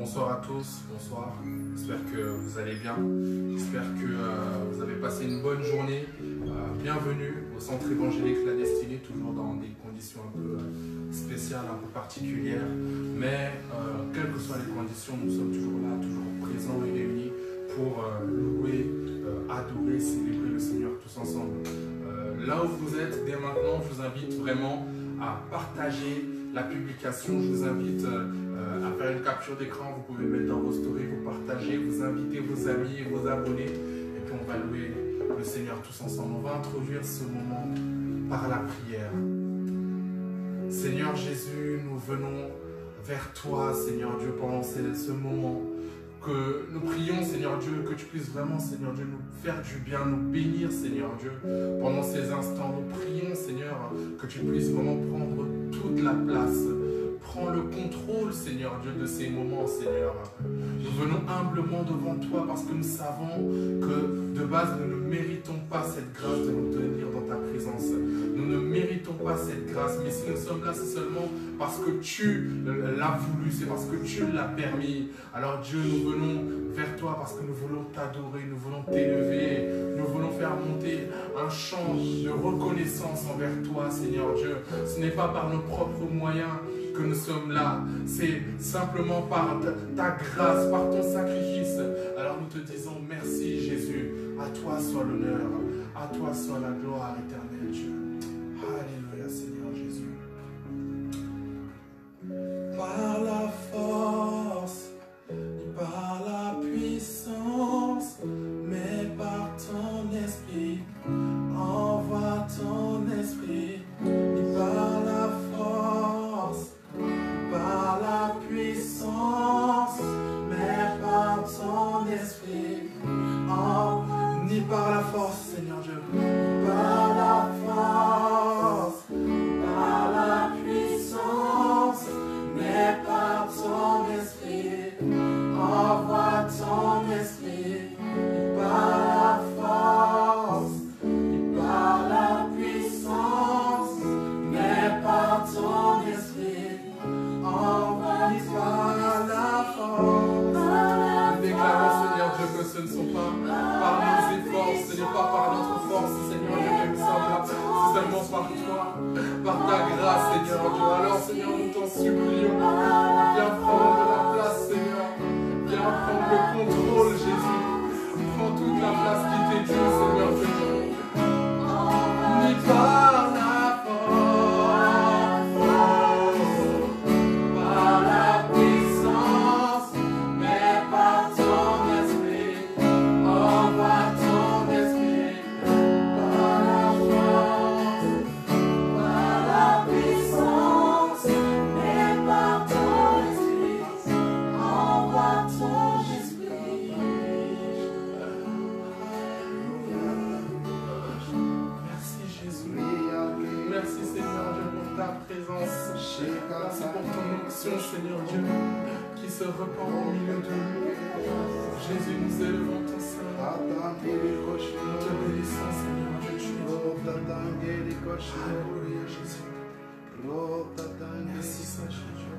Bonsoir à tous, bonsoir. J'espère que vous allez bien. J'espère que vous avez passé une bonne journée. Bienvenue au centre évangélique La Destinée, toujours dans des conditions un peu spéciales, un peu particulières. Mais quelles que soient les conditions, nous sommes toujours là, toujours présents et réunis pour louer, adorer, célébrer le Seigneur tous ensemble. Là où vous êtes, dès maintenant, je vous invite vraiment à partager la publication. Je vous invite à faire une capture d'écran. Vous pouvez mettre dans vos stories, vous partager, vous inviter vos amis et vos abonnés. Et puis on va louer le Seigneur tous ensemble. On va introduire ce moment par la prière. Seigneur Jésus, nous venons vers toi, Seigneur Dieu, pendant ce moment. Que nous prions, Seigneur Dieu, que tu puisses vraiment, Seigneur Dieu, nous faire du bien, nous bénir, Seigneur Dieu, pendant ces instants. Nous prions, Seigneur, que tu puisses vraiment prendre toute la place. Prends le contrôle, Seigneur Dieu, de ces moments, Seigneur. Nous venons humblement devant toi parce que nous savons que de base, nous ne méritons pas cette grâce de nous tenir dans ta présence. Nous ne méritons pas cette grâce, mais si nous sommes là, c'est seulement parce que tu l'as voulu, c'est parce que tu l'as permis. Alors Dieu, nous venons vers toi parce que nous voulons t'adorer, nous voulons t'élever, nous voulons faire monter un chant de reconnaissance envers toi, Seigneur Dieu. Ce n'est pas par nos propres moyens que nous sommes là, c'est simplement par ta grâce, par ton sacrifice. Alors nous te disons merci Jésus, à toi soit l'honneur, à toi soit la gloire éternelle Dieu. Alléluia Seigneur Jésus. Par la force, par la puissance, mais par ton esprit, envoie ton esprit, par la force, par la puissance, mais par ton esprit, ni par la force, Seigneur Dieu, par la force, par la puissance, mais par ton esprit, envoie ton esprit, par la force, par la puissance, mais par ton esprit, envoie par la force. Nous déclarons, Seigneur Dieu, que ce ne sont pas par nos efforts, ce n'est pas par notre force, Seigneur Dieu, que nous sommes là, c'est seulement par toi, par ta grâce, Seigneur Dieu. Alors, Seigneur, nous t'en supplions, viens prendre la place, Seigneur, viens prendre le contrôle, Jésus, prends toute la place qui t'est due, Seigneur Dieu. Ni par la force, par la puissance, mais par ton esprit, envoie ton esprit, par la force, par la puissance, mais par ton esprit, envoie ton esprit. Merci Jésus. Merci Seigneur Dieu pour ta présence. Merci pour ton onction Seigneur Dieu qui se répand au milieu de nous. Jésus, nous élevons ton sein. Nous te bénissons Seigneur Dieu. Tu es Dieu. Alléluia Jésus. Merci Seigneur Dieu.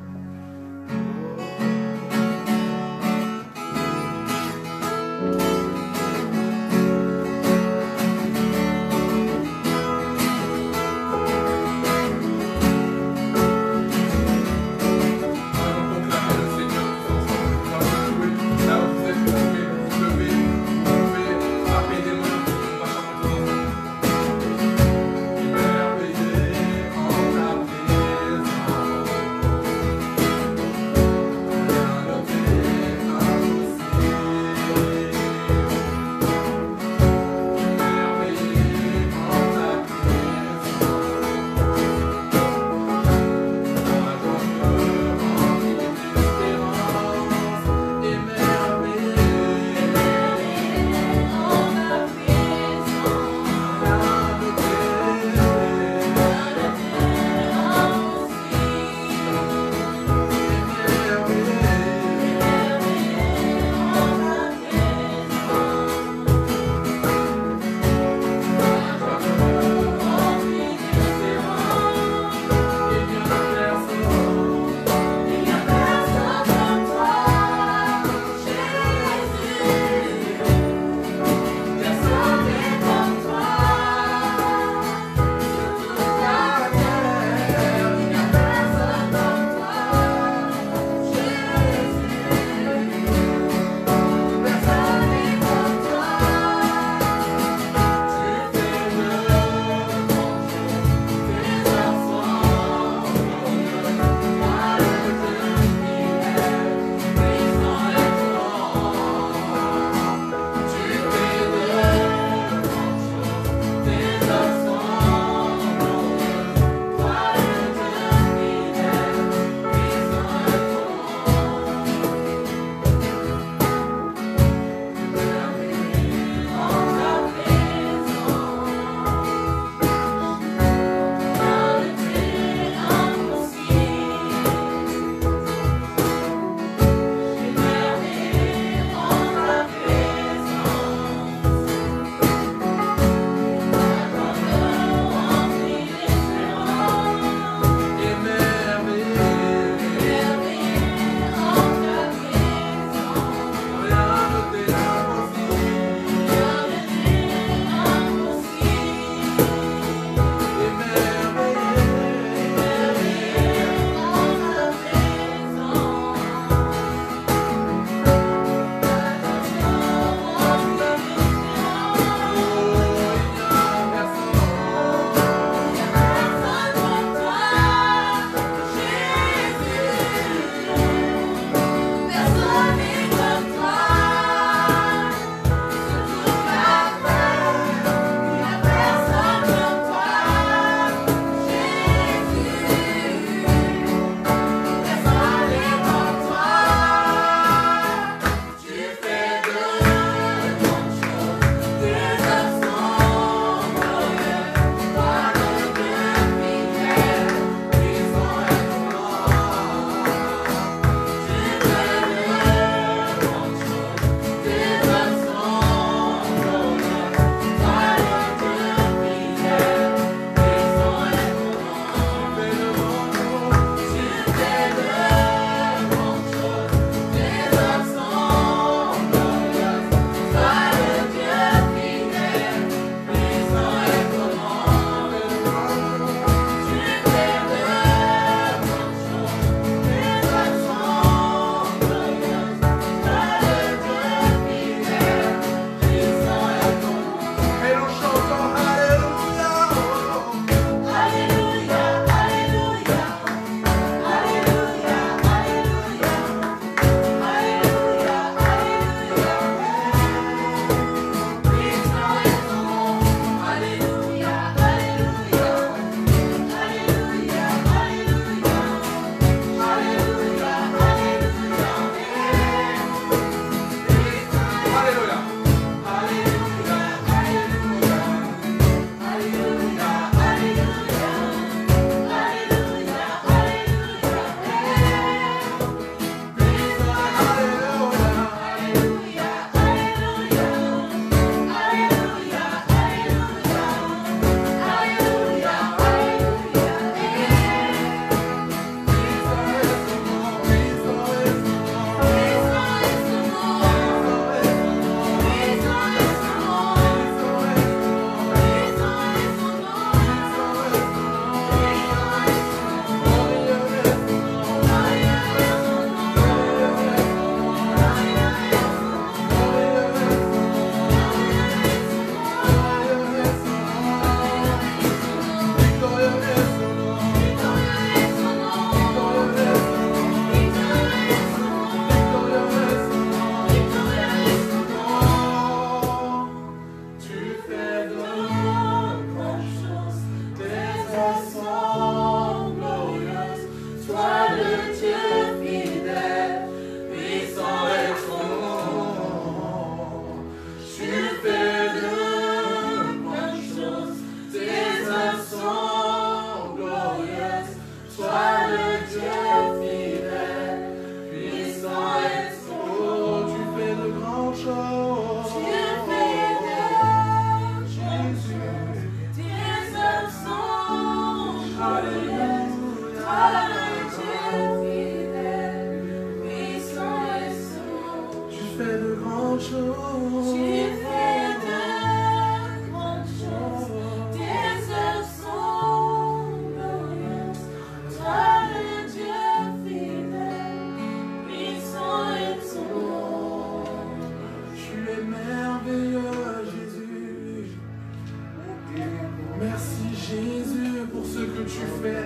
tu fais.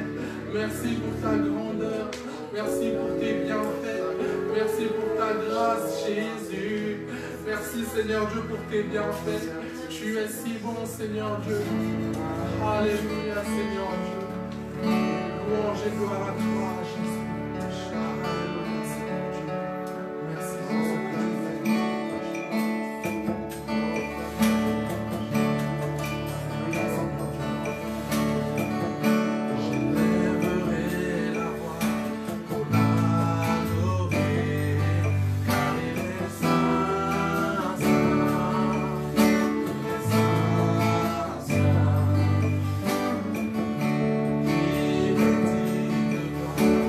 Merci pour ta grandeur. Merci pour tes bienfaits. Merci pour ta grâce, Jésus. Merci, Seigneur Dieu, pour tes bienfaits. Tu es si bon, Seigneur Dieu. Alléluia, Seigneur Dieu. Louange et gloire à toi, Jésus. Alléluia, Seigneur Dieu. Merci pour ce que tu fais. J'élèverai la voix pour l'adorer, car il est saint, saint, il est saint, saint. Il est digne de gloire.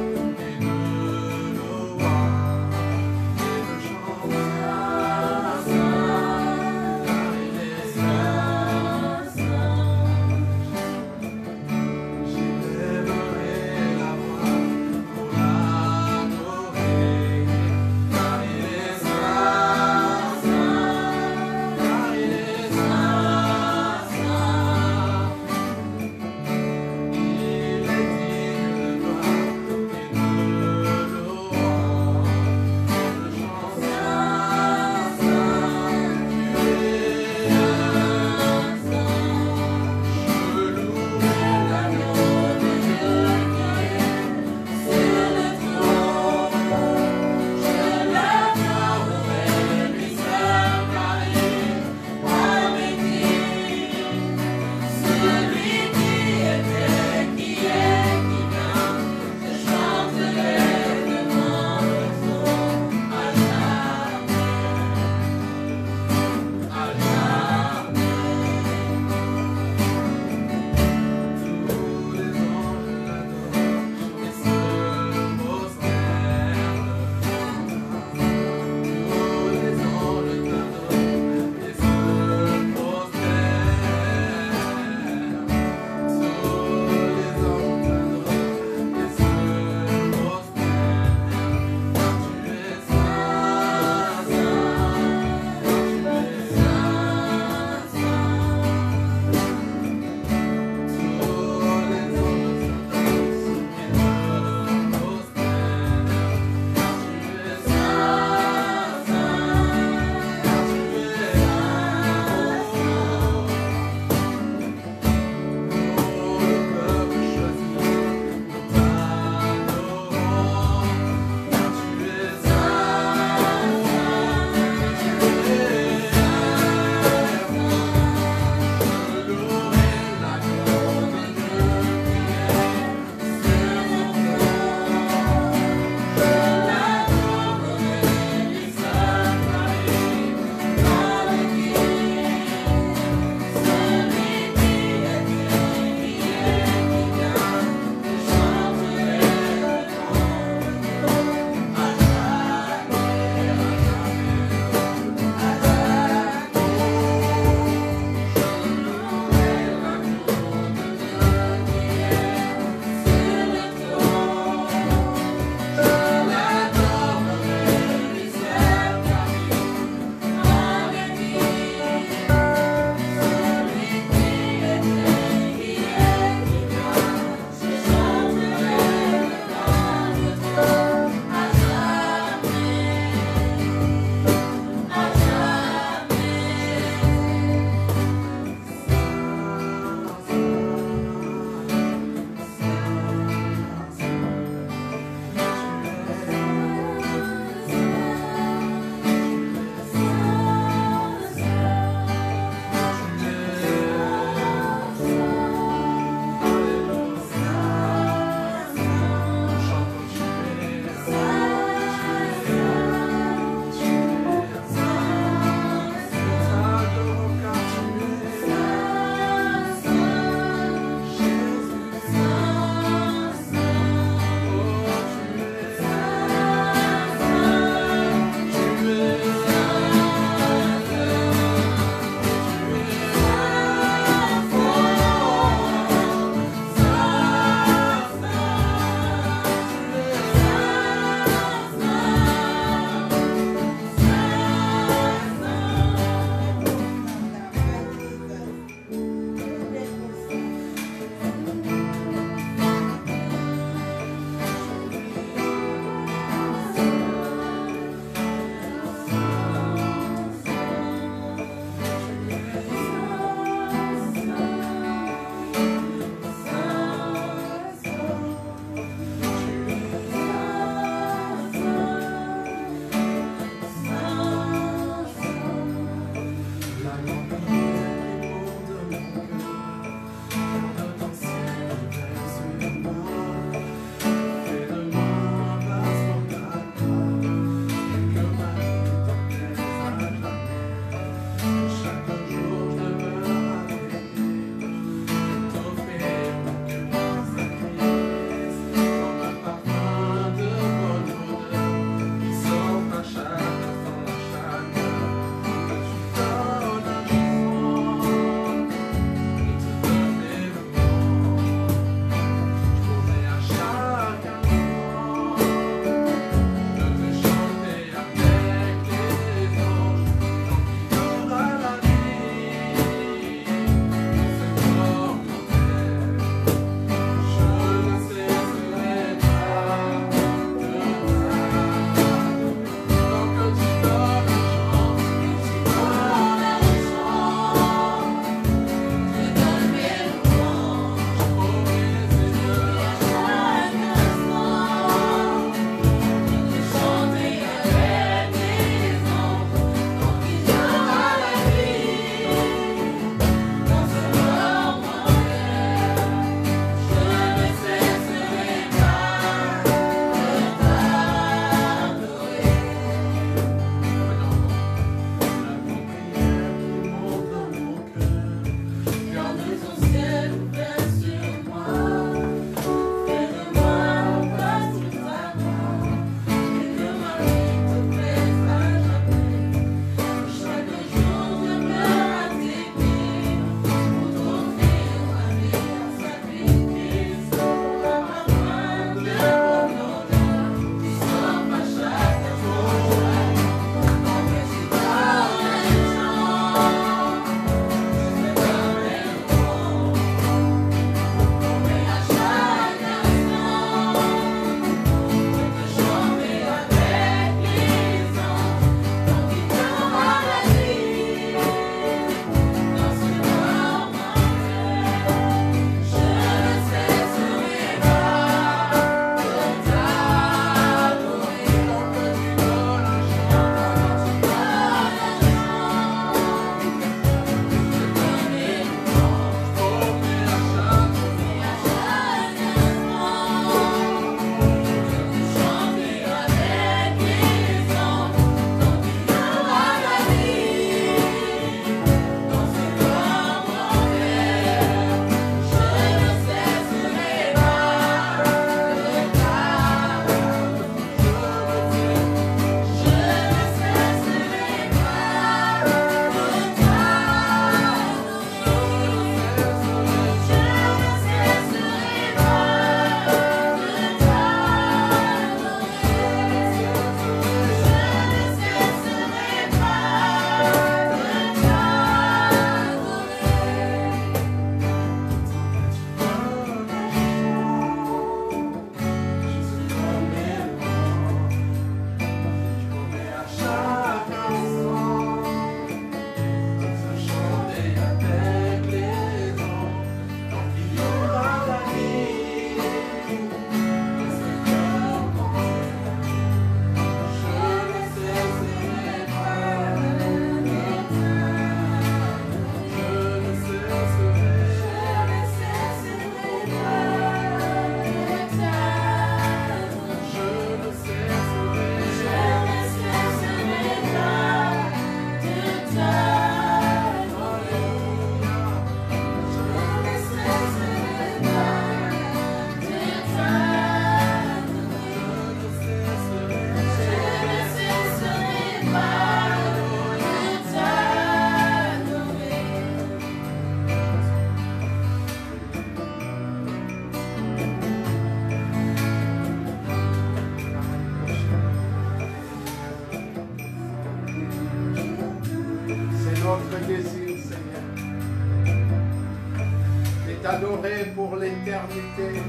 l'éternité.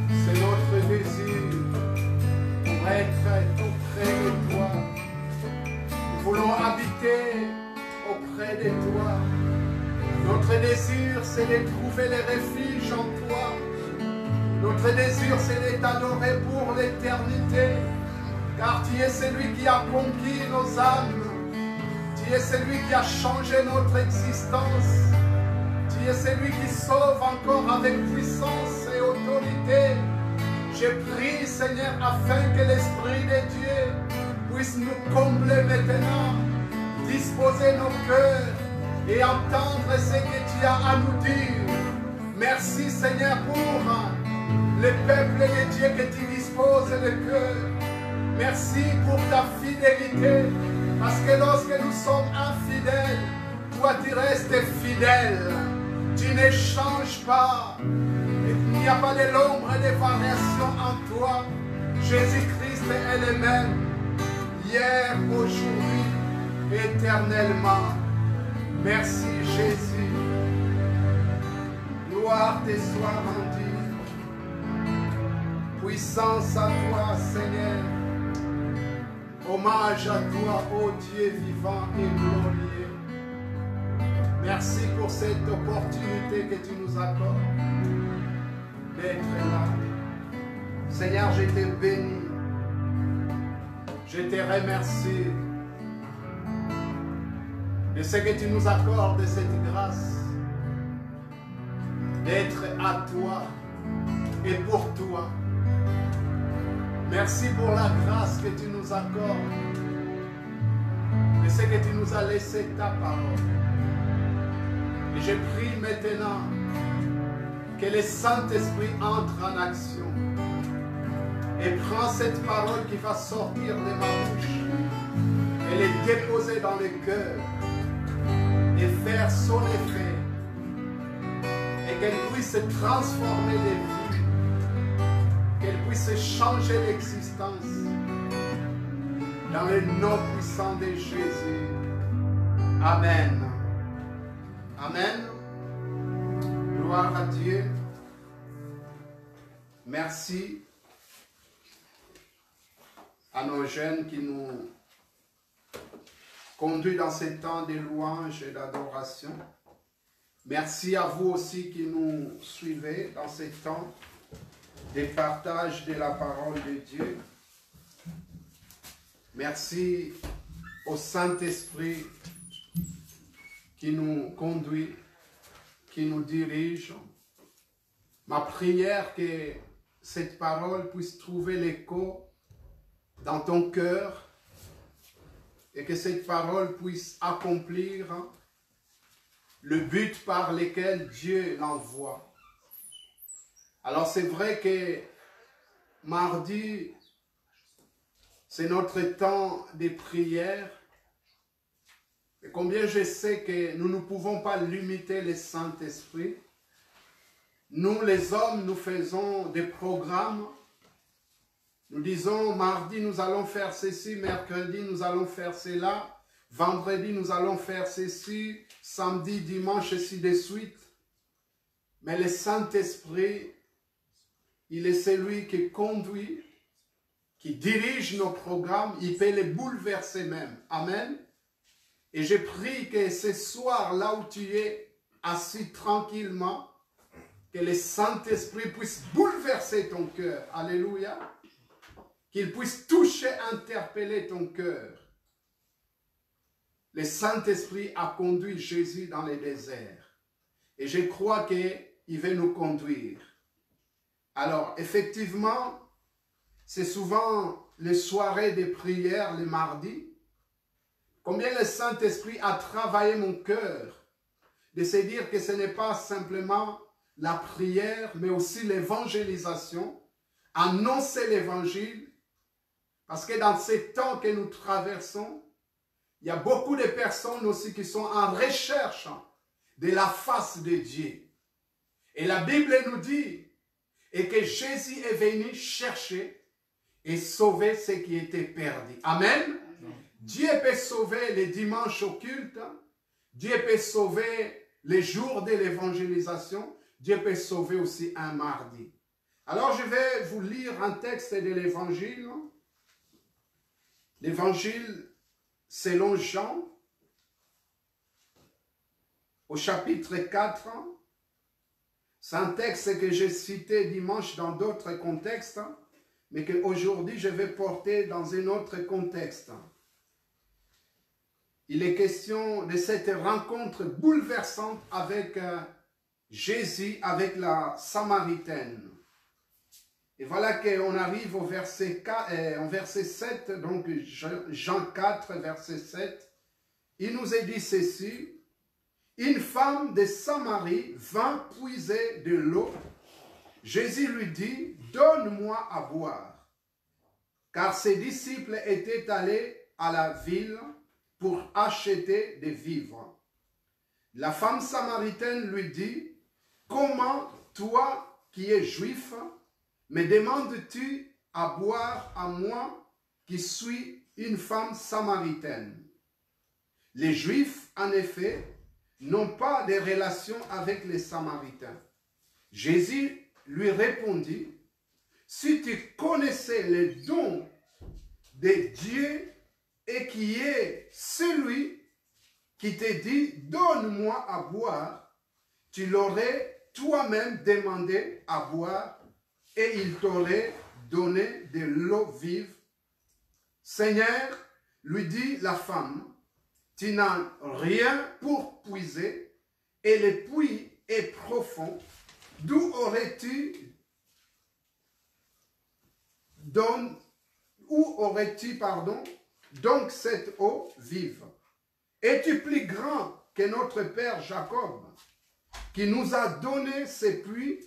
C'est notre désir pour être auprès de toi. Nous voulons habiter auprès de toi. Notre désir, c'est de trouver les refuges en toi. Notre désir, c'est de t'adorer pour l'éternité. Car tu es celui qui a conquis nos âmes. Tu es celui qui a changé notre existence. Tu es celui qui sauve encore avec puissance et autorité. Je prie, Seigneur, afin que l'Esprit de Dieu puisse nous combler maintenant, disposer nos cœurs et entendre ce que tu as à nous dire. Merci, Seigneur, pour le peuple de Dieu que tu disposes le cœur. Merci pour ta fidélité, parce que lorsque nous sommes infidèles, toi tu restes fidèle. Tu ne changes pas. Il n'y a pas de l'ombre et de variation en toi. Jésus-Christ est le même, hier, aujourd'hui, éternellement. Merci Jésus. Gloire te soit rendue. Puissance à toi, Seigneur. Hommage à toi, ô Dieu vivant et glorieux. Merci pour cette opportunité que tu nous accordes d'être là. Seigneur, je te bénis. Je te remercie de ce que tu nous accordes, de cette grâce d'être à toi et pour toi. Merci pour la grâce que tu nous accordes, de ce que tu nous as laissé ta parole. Et je prie maintenant que le Saint-Esprit entre en action et prend cette parole qui va sortir de ma bouche et les déposer dans le cœur et faire son effet et qu'elle puisse transformer les vies, qu'elle puisse changer l'existence dans le nom puissant de Jésus. Amen. Amen. Gloire à Dieu. Merci à nos jeunes qui nous conduisent dans ces temps de louange et d'adoration. Merci à vous aussi qui nous suivez dans ces temps de partage de la parole de Dieu. Merci au Saint-Esprit qui nous conduit, qui nous dirige. Ma prière que cette parole puisse trouver l'écho dans ton cœur et que cette parole puisse accomplir le but par lequel Dieu l'envoie. Alors c'est vrai que mardi, c'est notre temps de prière. Et combien je sais que nous ne pouvons pas limiter le Saint-Esprit. Nous, les hommes, nous faisons des programmes. Nous disons, mardi, nous allons faire ceci, mercredi, nous allons faire cela, vendredi, nous allons faire ceci, samedi, dimanche, ainsi de suite. Mais le Saint-Esprit, il est celui qui conduit, qui dirige nos programmes, il peut les bouleverser même. Amen. Et je prie que ce soir, là où tu es, assis tranquillement, que le Saint-Esprit puisse bouleverser ton cœur. Alléluia. Qu'il puisse toucher, interpeller ton cœur. Le Saint-Esprit a conduit Jésus dans le désert. Et je crois qu'il veut nous conduire. Alors, effectivement, c'est souvent les soirées de prière, les mardis. Combien le Saint-Esprit a travaillé mon cœur de se dire que ce n'est pas simplement la prière, mais aussi l'évangélisation, annoncer l'évangile, parce que dans ces temps que nous traversons, il y a beaucoup de personnes aussi qui sont en recherche de la face de Dieu. Et la Bible nous dit et que Jésus est venu chercher et sauver ce qui était perdu. Amen. Dieu peut sauver les dimanches au culte. Dieu peut sauver les jours de l'évangélisation. Dieu peut sauver aussi un mardi. Alors je vais vous lire un texte de l'Évangile. L'Évangile selon Jean, au chapitre 4. C'est un texte que j'ai cité dimanche dans d'autres contextes, mais qu'aujourd'hui je vais porter dans un autre contexte. Il est question de cette rencontre bouleversante avec Jésus, avec la Samaritaine. Et voilà qu'on arrive au verset 7, donc Jean 4, verset 7. Il nous est dit ceci: une femme de Samarie vint puiser de l'eau. Jésus lui dit: donne-moi à boire. Car ses disciples étaient allés à la ville pour acheter des vivres. La femme samaritaine lui dit: comment toi qui es juif, me demandes-tu à boire à moi qui suis une femme samaritaine? Les Juifs, en effet, n'ont pas de relation avec les Samaritains. Jésus lui répondit: si tu connaissais les dons de Dieu et qui est celui qui te dit donne-moi à boire, tu l'aurais toi-même demandé à boire et il t'aurait donné de l'eau vive. Seigneur, lui dit la femme, tu n'as rien pour puiser et le puits est profond. D'où aurais-tu donc cette eau vive? Es-tu plus grand que notre père Jacob, qui nous a donné ces puits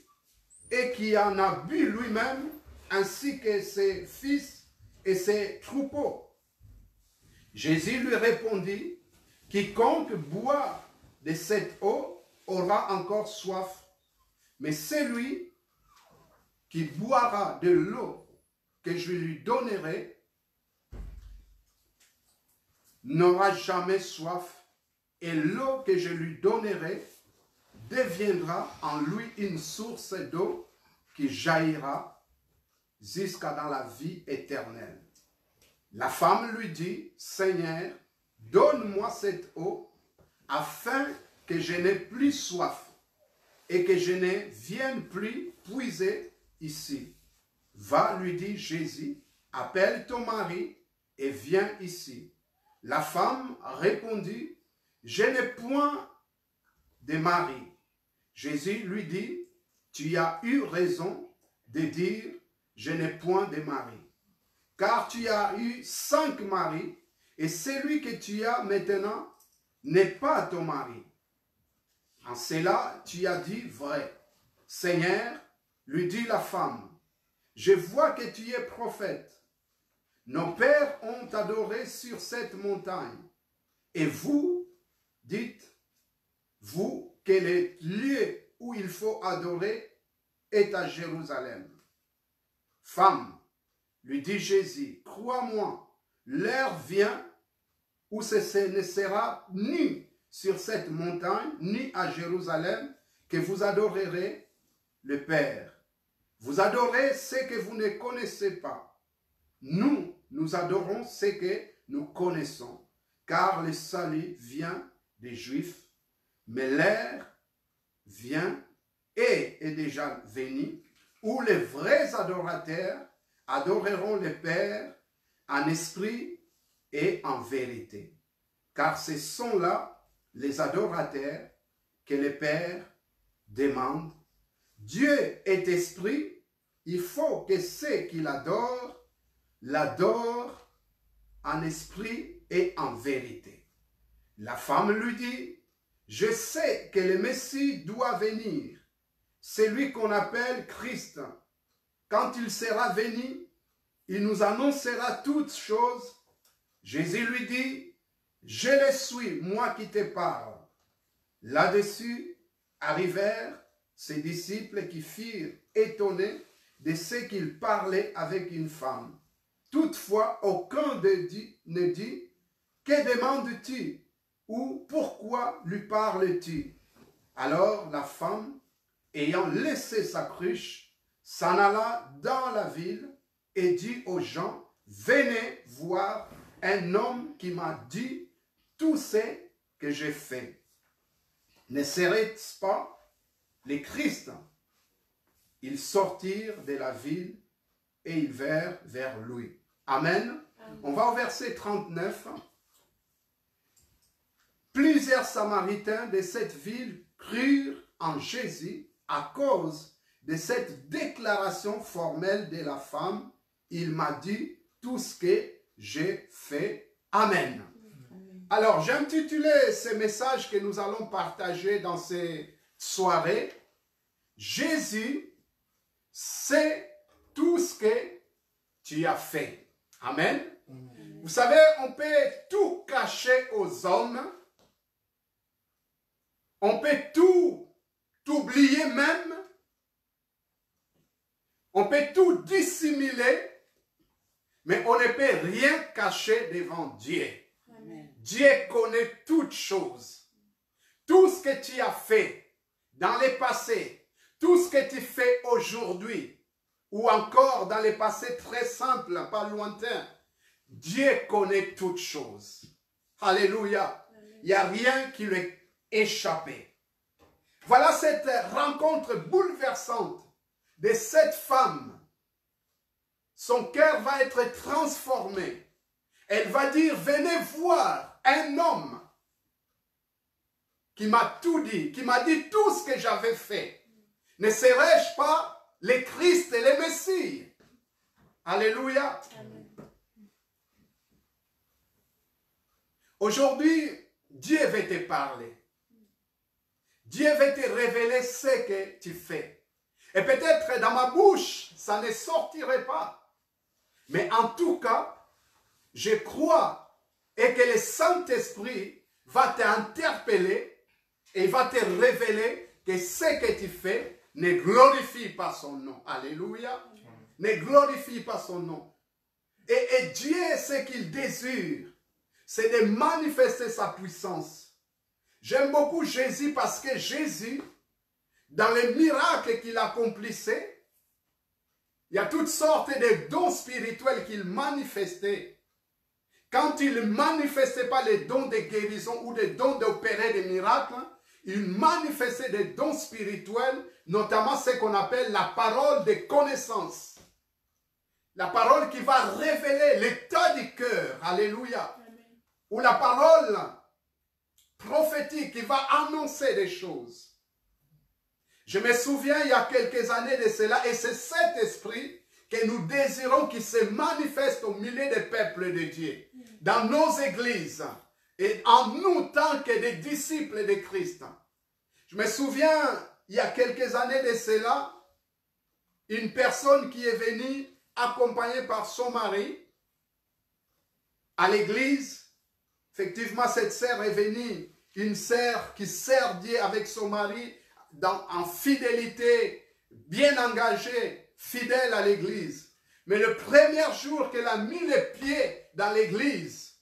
et qui en a bu lui-même, ainsi que ses fils et ses troupeaux? Jésus lui répondit: quiconque boit de cette eau aura encore soif, mais celui qui boira de l'eau que je lui donnerai n'aura jamais soif, et l'eau que je lui donnerai deviendra en lui une source d'eau qui jaillira jusqu'à dans la vie éternelle. La femme lui dit: Seigneur, donne-moi cette eau afin que je n'ai plus soif et que je ne vienne plus puiser ici. Va, lui dit Jésus, appelle ton mari et viens ici. La femme répondit: je n'ai point de mari. Jésus lui dit: tu as eu raison de dire je n'ai point de mari, car tu as eu 5 maris et celui que tu as maintenant n'est pas ton mari. En cela tu as dit vrai. Seigneur, lui dit la femme, je vois que tu es prophète. Nos pères ont adoré sur cette montagne. Et vous, dites-vous que le lieu où il faut adorer est à Jérusalem. Femme, lui dit Jésus, crois-moi, l'heure vient où ce ne sera ni sur cette montagne, ni à Jérusalem, que vous adorerez le Père. Vous adorez ce que vous ne connaissez pas. Nous adorons ce que nous connaissons, car le salut vient des Juifs, mais l'heure vient et est déjà venue, où les vrais adorateurs adoreront le Père en esprit et en vérité. Car ce sont là les adorateurs que le Père demande. Dieu est esprit, il faut que ceux qui l'adorent, l'adorent en esprit et en vérité. La femme lui dit: je sais que le Messie doit venir, celui qu'on appelle Christ. Quand il sera venu, il nous annoncera toutes choses. Jésus lui dit: je le suis, moi qui te parle. Là-dessus arrivèrent ses disciples qui furent étonnés de ce qu'il parlait avec une femme. Toutefois, aucun ne dit: que demandes-tu? Ou pourquoi lui parles-tu? Alors la femme ayant laissé sa cruche, s'en alla dans la ville et dit aux gens, venez voir un homme qui m'a dit tout ce que j'ai fait. Ne serait-ce pas les Christ? Ils sortirent de la ville et ils vinrent vers lui. Amen. Amen. On va au verset 39. Plusieurs Samaritains de cette ville crurent en Jésus à cause de cette déclaration formelle de la femme. Il m'a dit tout ce que j'ai fait. Amen. Amen. Alors, j'ai intitulé ce message que nous allons partager dans ces soirées. Jésus sait tout ce que tu as fait. Amen. Amen. Vous savez, on peut tout cacher aux hommes. On peut tout oublier même. On peut tout dissimuler. Mais on ne peut rien cacher devant Dieu. Amen. Dieu connaît toutes choses. Tout ce que tu as fait dans le passé, tout ce que tu fais aujourd'hui, ou encore dans le passé très simple, pas lointain, Dieu connaît toutes choses. Alléluia. Il n'y a rien qui lui est échappé. Voilà cette rencontre bouleversante de cette femme. Son cœur va être transformé. Elle va dire, venez voir un homme qui m'a tout dit, qui m'a dit tout ce que j'avais fait. Ne serais-je pas le Christ et le Messie? Alléluia. Amen. Aujourd'hui, Dieu veut te parler. Dieu veut te révéler ce que tu fais. Et peut-être dans ma bouche, ça ne sortirait pas. Mais en tout cas, je crois et que le Saint-Esprit va t'interpeller et va te révéler que ce que tu fais ne glorifie pas son nom. Alléluia. Ne glorifie pas son nom. Et Dieu, ce qu'il désire, c'est de manifester sa puissance. J'aime beaucoup Jésus parce que Jésus, dans les miracles qu'il accomplissait, il y a toutes sortes de dons spirituels qu'il manifestait. Quand il ne manifestait pas les dons de guérison ou les dons d'opérer des miracles, il manifestait des dons spirituels, notamment ce qu'on appelle la parole de connaissance. La parole qui va révéler l'état du cœur. Alléluia. Amen. Ou la parole prophétique qui va annoncer des choses. Je me souviens il y a quelques années de cela, et c'est cet esprit que nous désirons qui se manifeste au milieu des peuples de Dieu, dans nos églises, et en nous tant que des disciples de Christ. Je me souviens, il y a quelques années de cela, une personne qui est venue accompagnée par son mari à l'église. Effectivement, cette sœur est venue, une sœur qui sert Dieu avec son mari, en fidélité, bien engagée, fidèle à l'église. Mais le premier jour qu'elle a mis les pieds dans l'église,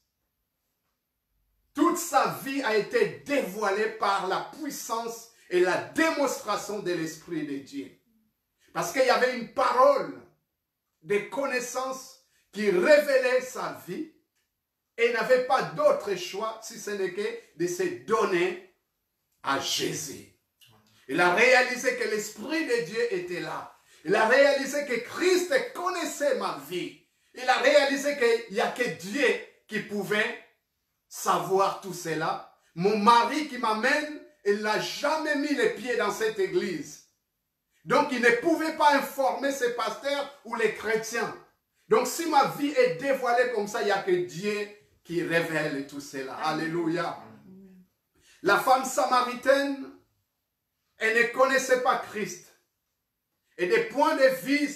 toute sa vie a été dévoilée par la puissance et la démonstration de l'Esprit de Dieu. Parce qu'il y avait une parole de connaissance qui révélait sa vie et n'avait pas d'autre choix si ce n'est que de se donner à Jésus. Il a réalisé que l'Esprit de Dieu était là. Il a réalisé que Christ connaissait ma vie. Il a réalisé qu'il n'y a que Dieu qui pouvait savoir tout cela. Mon mari qui m'amène, il n'a jamais mis les pieds dans cette église. Donc il ne pouvait pas informer ses pasteurs ou les chrétiens. Donc si ma vie est dévoilée comme ça, il n'y a que Dieu qui révèle tout cela. Alléluia. La femme samaritaine, elle ne connaissait pas Christ. Et des points de vue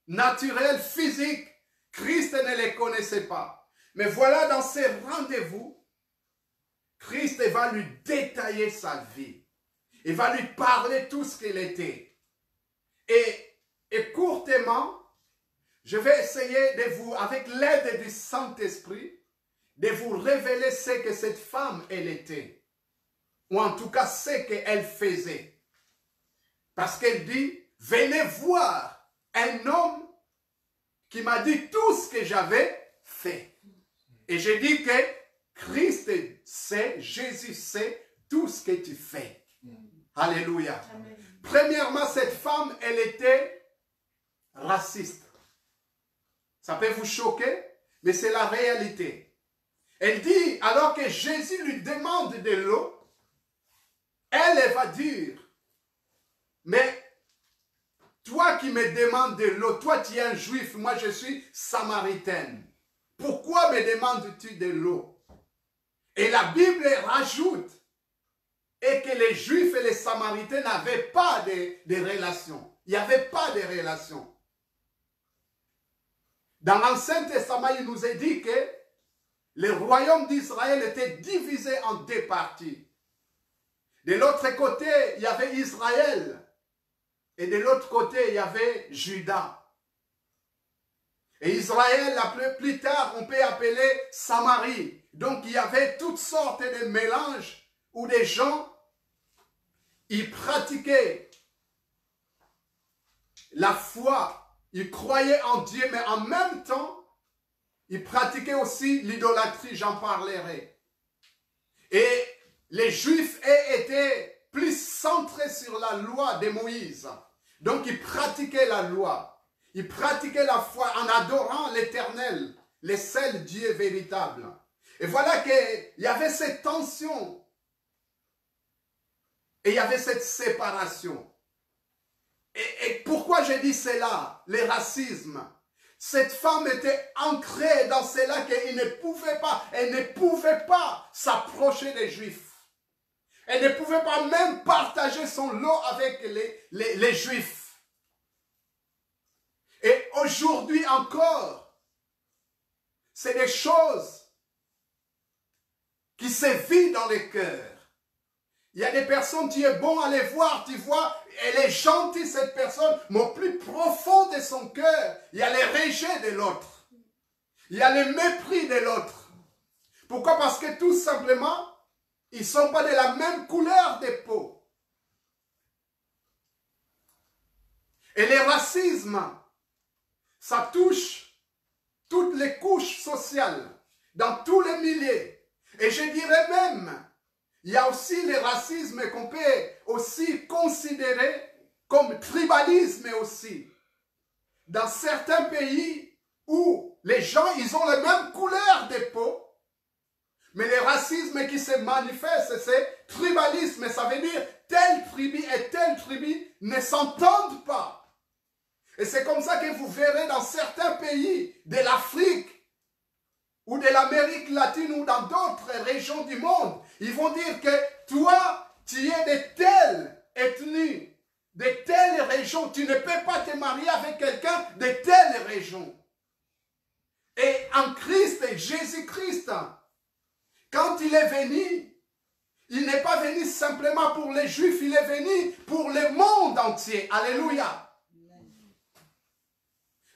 naturels, physiques, Christ ne les connaissait pas. Mais voilà, dans ces rendez-vous, Christ va lui détailler sa vie. Il va lui parler tout ce qu'il était. Et courtement, je vais essayer de vous, avec l'aide du Saint-Esprit, de vous révéler ce que cette femme, elle était. Ou en tout cas, ce qu'elle faisait. Parce qu'elle dit, venez voir un homme qui m'a dit tout ce que j'avais fait. Et j'ai dit que Christ sait, Jésus sait tout ce que tu fais. Alléluia. Amen. Premièrement, cette femme, elle était raciste. Ça peut vous choquer, mais c'est la réalité. Elle dit, alors que Jésus lui demande de l'eau, elle va dire, mais toi qui me demandes de l'eau, toi tu es un juif, moi je suis samaritaine. Pourquoi me demandes-tu de l'eau? Et la Bible rajoute et que les juifs et les samaritains n'avaient pas de relations. Il n'y avait pas de relations. Dans l'Ancien Testament, il nous est dit que le royaume d'Israël était divisé en deux parties. De l'autre côté, il y avait Israël. Et de l'autre côté, il y avait Juda. Et Israël, plus tard, on peut appeler Samarie. Donc, il y avait toutes sortes de mélanges où des gens, ils pratiquaient la foi. Ils croyaient en Dieu, mais en même temps, ils pratiquaient aussi l'idolâtrie, j'en parlerai. Et les Juifs étaient plus centrés sur la loi de Moïse. Donc, ils pratiquaient la loi. Ils pratiquaient la foi en adorant l'Éternel, le seul Dieu véritable. Et voilà qu'il y avait cette tension. Et il y avait cette séparation. Et pourquoi je dis cela? Le racisme. Cette femme était ancrée dans cela qu'elle ne pouvait pas s'approcher des Juifs. Elle ne pouvait pas même partager son lot avec les Juifs. Et aujourd'hui encore, c'est des choses qui se vivent dans les cœurs. Il y a des personnes, tu es bon à les voir, tu vois, elle est gentille cette personne, mais au plus profond de son cœur, il y a les rejets de l'autre. Il y a le mépris de l'autre. Pourquoi? Parce que tout simplement, ils ne sont pas de la même couleur de peau. Et le racisme, ça touche toutes les couches sociales, dans tous les milieux. Et je dirais même, il y a aussi le racisme qu'on peut aussi considérer comme tribalisme aussi. Dans certains pays où les gens, ils ont la même couleur de peau, mais le racisme qui se manifeste, c'est tribalisme. Ça veut dire telle tribu et telle tribu ne s'entendent pas. Et c'est comme ça que vous verrez dans certains pays de l'Afrique ou de l'Amérique latine ou dans d'autres régions du monde, ils vont dire que toi, tu es de telle ethnie, de telle région, tu ne peux pas te marier avec quelqu'un de telle région. Et en Christ, Jésus-Christ, quand il est venu, il n'est pas venu simplement pour les Juifs, il est venu pour le monde entier. Alléluia.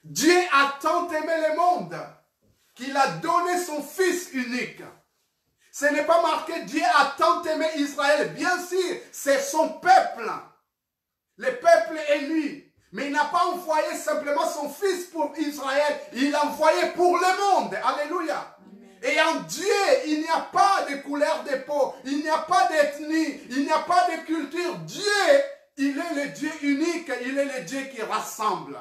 Dieu a tant aimé le monde qu'il a donné son Fils unique. Ce n'est pas marqué Dieu a tant aimé Israël. Bien sûr, c'est son peuple. Le peuple élu. Mais il n'a pas envoyé simplement son Fils pour Israël. Il l'a envoyé pour le monde. Alléluia. Et en Dieu, il n'y a pas de couleur de peau. Il n'y a pas d'ethnie. Il n'y a pas de culture. Dieu, il est le Dieu unique. Il est le Dieu qui rassemble.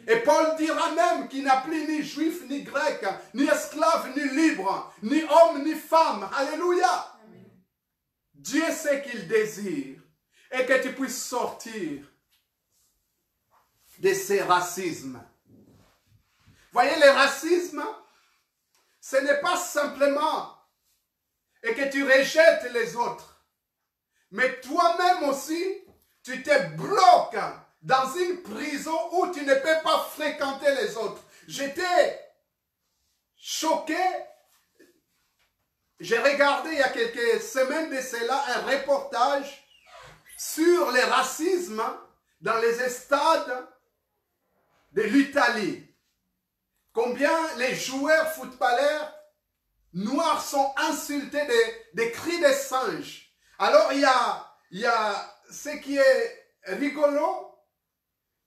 Et Paul dira même qu'il n'a plus ni juif, ni grec, ni esclave, ni libre, ni homme, ni femme. Alléluia. Amen. Dieu sait qu'il désire et que tu puisses sortir de ces racismes. Voyez, le racisme, ce n'est pas simplement et que tu rejettes les autres, mais toi-même aussi, tu te bloques dans une prison où tu ne peux pas fréquenter les autres. J'étais choqué. J'ai regardé il y a quelques semaines de cela un reportage sur le racisme dans les stades de l'Italie. Combien les joueurs footballeurs noirs sont insultés des cris de singes. Alors il y a ce qui est rigolo,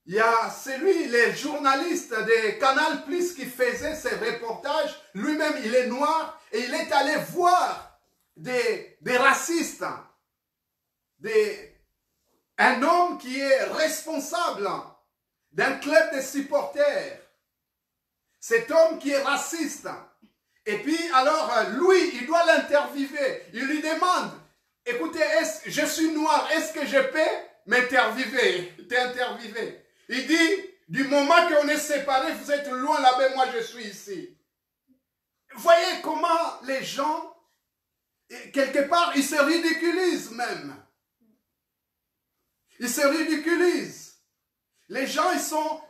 il y a celui, les journalistes de Canal Plus qui faisait ces reportages, lui-même il est noir et il est allé voir des racistes, un homme qui est responsable d'un club de supporters, cet homme qui est raciste. Et puis alors lui, il doit l'interviewer, il lui demande, écoutez, je suis noir, est-ce que je peux t'interviewer? Il dit, du moment qu'on est séparés, vous êtes loin là-bas, moi je suis ici. Voyez comment les gens, quelque part, ils se ridiculisent même. Ils se ridiculisent. Les gens,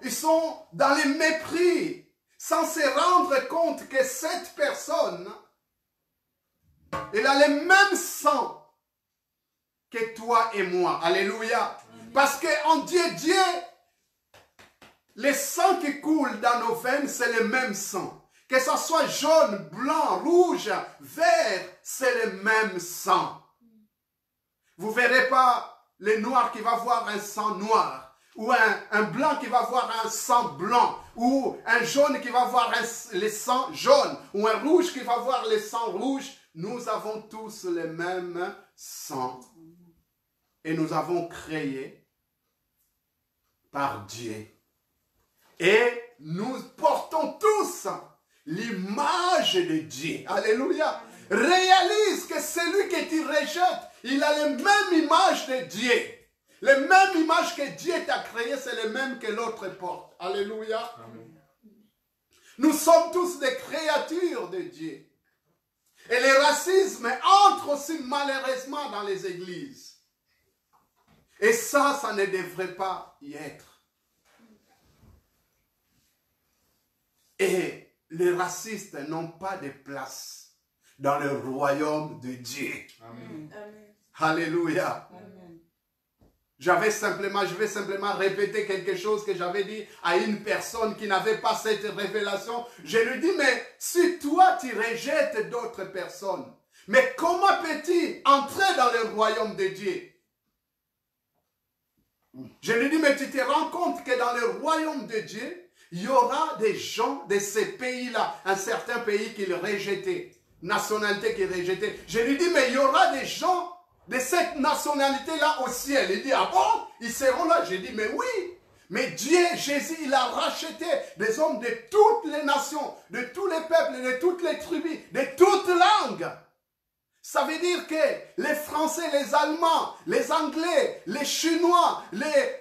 ils sont dans les mépris, sans se rendre compte que cette personne, elle a le même sang que toi et moi. Alléluia. Parce qu'en Dieu, le sang qui coule dans nos veines, c'est le même sang. Que ce soit jaune, blanc, rouge, vert, c'est le même sang. Vous ne verrez pas le noir qui va voir un sang noir, ou un blanc qui va voir un sang blanc, ou un jaune qui va voir le sang jaune, ou un rouge qui va voir le sang rouge. Nous avons tous le même sang. Et nous avons créé par Dieu. Et nous portons tous l'image de Dieu. Alléluia. Réalise que celui que tu rejettes, il a la même image de Dieu. La même image que Dieu t'a créé, c'est le même que l'autre porte. Alléluia. Amen. Nous sommes tous des créatures de Dieu. Et le racisme entre aussi malheureusement dans les églises. Et ça ne devrait pas y être. Et les racistes n'ont pas de place dans le royaume de Dieu. Amen. Alléluia. Amen. Je vais simplement répéter quelque chose que j'avais dit à une personne qui n'avait pas cette révélation. Je lui dis, mais si toi tu rejettes d'autres personnes, mais comment peux-tu entrer dans le royaume de Dieu? Je lui dis, mais tu te rends compte que dans le royaume de Dieu, il y aura des gens de ces pays-là, un certain pays qu'ils rejetaient, nationalité qu'ils rejetaient. Je lui dis, mais il y aura des gens de cette nationalité-là au ciel. Il dit, ah bon, ils seront là. Je dis, mais oui, mais Dieu, Jésus, il a racheté des hommes de toutes les nations, de tous les peuples, de toutes les tribus, de toutes langues. Ça veut dire que les Français, les Allemands, les Anglais, les Chinois, les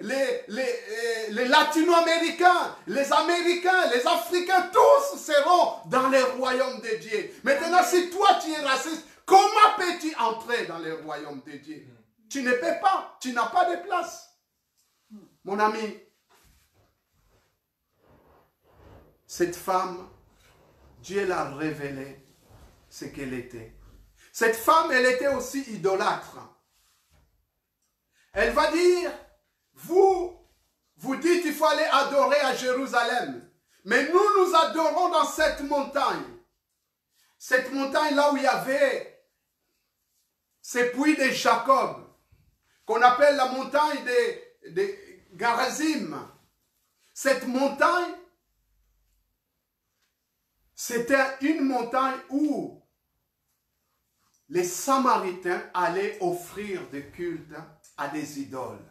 Latino-Américains, les Américains, les Africains, tous seront dans le royaume de Dieu. Maintenant, si toi tu es raciste, comment peux-tu entrer dans le royaume de Dieu? Tu ne peux pas, tu n'as pas de place. Mon ami, cette femme, Dieu l'a révélé ce qu'elle était. Cette femme, elle était aussi idolâtre. Elle va dire, vous dites qu'il faut aller adorer à Jérusalem. Mais nous adorons dans cette montagne. Cette montagne là où il y avait ces puits de Jacob, qu'on appelle la montagne de Garazim. Cette montagne, c'était une montagne où les Samaritains allaient offrir des cultes à des idoles.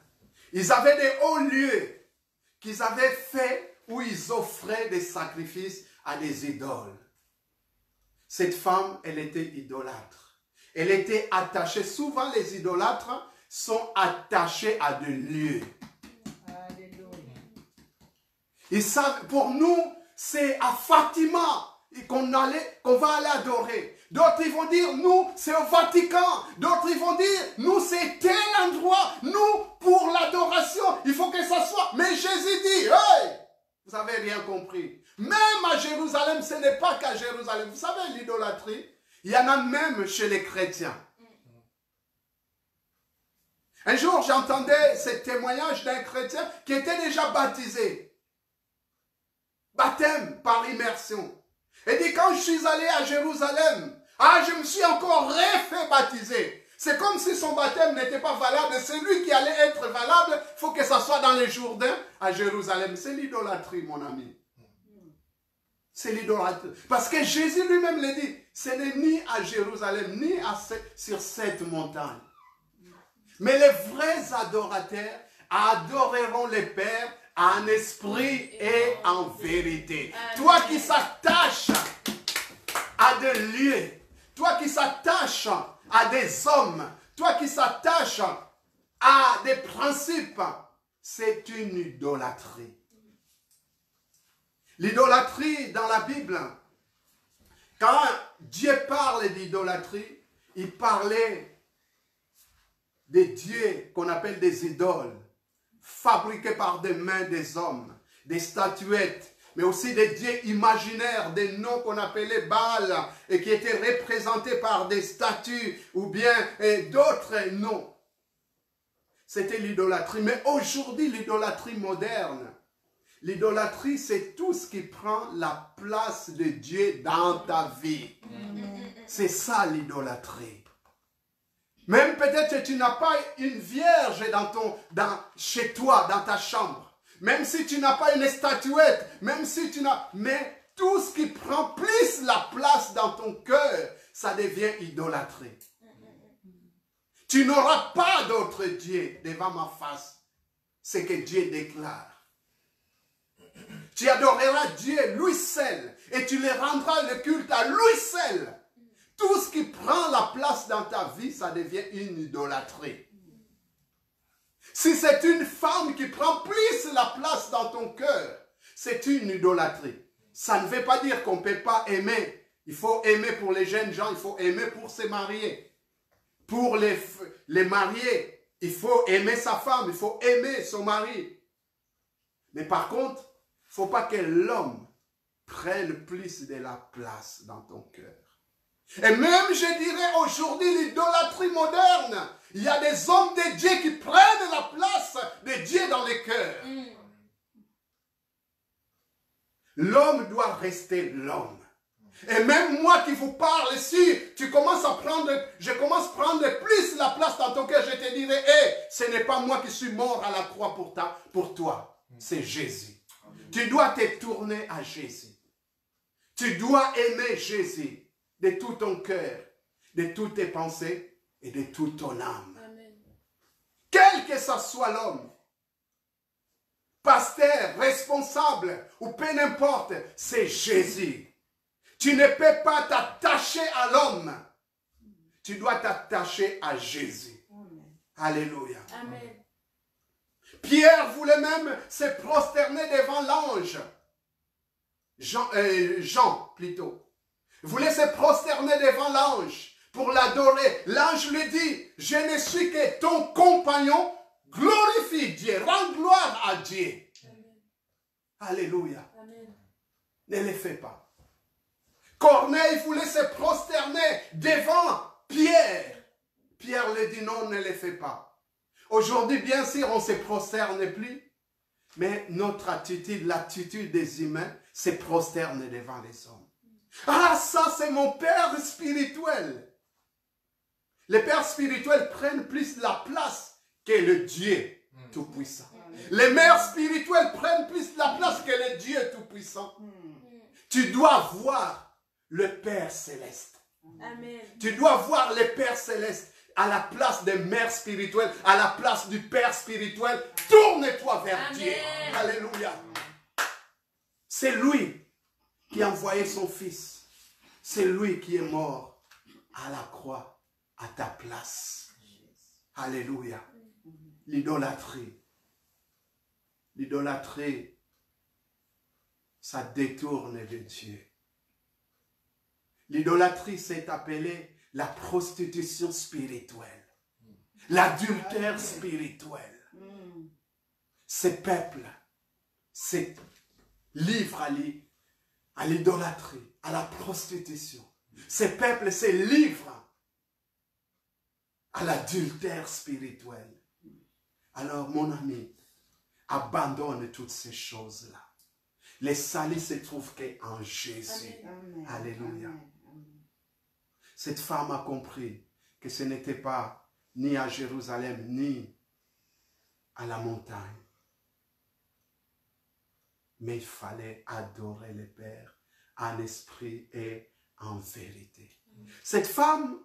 Ils avaient des hauts lieux qu'ils avaient faits où ils offraient des sacrifices à des idoles. Cette femme, elle était idolâtre. Elle était attachée. Souvent, les idolâtres sont attachés à des lieux. Alléluia. Ils savent, pour nous, c'est à Fatima qu'on va aller adorer. D'autres, ils vont dire, nous, c'est au Vatican. D'autres, ils vont dire, nous, c'est tel endroit. Nous, pour l'adoration, il faut que ça soit. Mais Jésus dit, hey, vous n'avez rien compris. Même à Jérusalem, ce n'est pas qu'à Jérusalem. Vous savez, l'idolâtrie, il y en a même chez les chrétiens. Un jour, j'entendais ce témoignage d'un chrétien qui était déjà baptisé. Baptême par immersion. Et dit, quand je suis allé à Jérusalem, je me suis encore refait baptiser. C'est comme si son baptême n'était pas valable. Celui qui allait être valable, il faut que ça soit dans les Jourdains à Jérusalem. C'est l'idolâtrie, mon ami. C'est l'idolâtrie. Parce que Jésus lui-même l'a dit, ce n'est ni à Jérusalem, ni sur cette montagne. Mais les vrais adorateurs adoreront le Père en esprit et en vérité. Toi qui s'attaches à des lieux, toi qui s'attaches à des hommes, toi qui s'attaches à des principes, c'est une idolâtrie. L'idolâtrie dans la Bible, quand Dieu parle d'idolâtrie, il parlait des dieux qu'on appelle des idoles, fabriqués par des mains des hommes, des statuettes, mais aussi des dieux imaginaires, des noms qu'on appelait Baal, et qui étaient représentés par des statues ou bien d'autres noms. C'était l'idolâtrie. Mais aujourd'hui, l'idolâtrie moderne, l'idolâtrie, c'est tout ce qui prend la place de Dieu dans ta vie. C'est ça l'idolâtrie. Même peut-être que tu n'as pas une vierge chez toi, dans ta chambre. Même si tu n'as pas une statuette, même si tu n'as... Mais tout ce qui prend plus la place dans ton cœur, ça devient idolâtrie. Tu n'auras pas d'autre Dieu devant ma face. C'est que Dieu déclare. Tu adoreras Dieu, lui seul, et tu lui rendras le culte à lui seul. Tout ce qui prend la place dans ta vie, ça devient une idolâtrie. Si c'est une femme qui prend plus la place dans ton cœur, c'est une idolâtrie. Ça ne veut pas dire qu'on ne peut pas aimer. Il faut aimer pour les jeunes gens, il faut aimer pour se marier. Pour les mariés, il faut aimer sa femme, il faut aimer son mari. Mais par contre, il ne faut pas que l'homme prenne plus de la place dans ton cœur. Et même, je dirais, aujourd'hui, l'idolâtrie moderne, il y a des hommes de Dieu qui prennent la place de Dieu dans les cœurs. L'homme doit rester l'homme. Et même moi qui vous parle, si tu commences à prendre, je commence à prendre plus la place dans ton cœur, je te dirai, hey, ce n'est pas moi qui suis mort à la croix pour toi, c'est Jésus. Tu dois te tourner à Jésus. Tu dois aimer Jésus de tout ton cœur, de toutes tes pensées et de toute ton âme. Amen. Quel que ce soit l'homme, pasteur, responsable ou peu n'importe, c'est Jésus. Tu ne peux pas t'attacher à l'homme. Tu dois t'attacher à Jésus. Amen. Alléluia. Amen. Pierre voulait même se prosterner devant l'ange. Jean plutôt. Voulait se prosterner devant l'ange pour l'adorer. L'ange lui dit, je ne suis que ton compagnon, glorifie Dieu, rends gloire à Dieu. Amen. Alléluia. Amen. Ne le fais pas. Corneille voulait se prosterner devant Pierre. Pierre lui dit, non, ne le fais pas. Aujourd'hui, bien sûr, on ne se prosterne plus, mais notre attitude, l'attitude des humains, se prosterne devant les hommes. Ah, ça c'est mon père spirituel. Les pères spirituels prennent plus la place que le Dieu Tout-Puissant. Les mères spirituelles prennent plus la place que le Dieu Tout-Puissant. Tu dois voir le Père Céleste. Amen. Tu dois voir le Père Céleste à la place des mères spirituelles, à la place du Père spirituel. Tourne-toi vers Amen. Dieu. Alléluia. C'est lui qui a envoyé son fils. C'est lui qui est mort à la croix, à ta place. Alléluia. L'idolâtrie. L'idolâtrie, ça détourne de Dieu. L'idolâtrie, c'est appelé la prostitution spirituelle. L'adultère spirituel. Ces peuples se livrent à l'idolâtrie, à la prostitution. Ces peuples se livrent à l'adultère spirituel. Alors, mon ami, abandonne toutes ces choses-là. Les salut se trouvent qu'en Jésus. Amen. Alléluia. Amen. Cette femme a compris que ce n'était pas ni à Jérusalem, ni à la montagne. Mais il fallait adorer le Père en esprit et en vérité. Cette femme,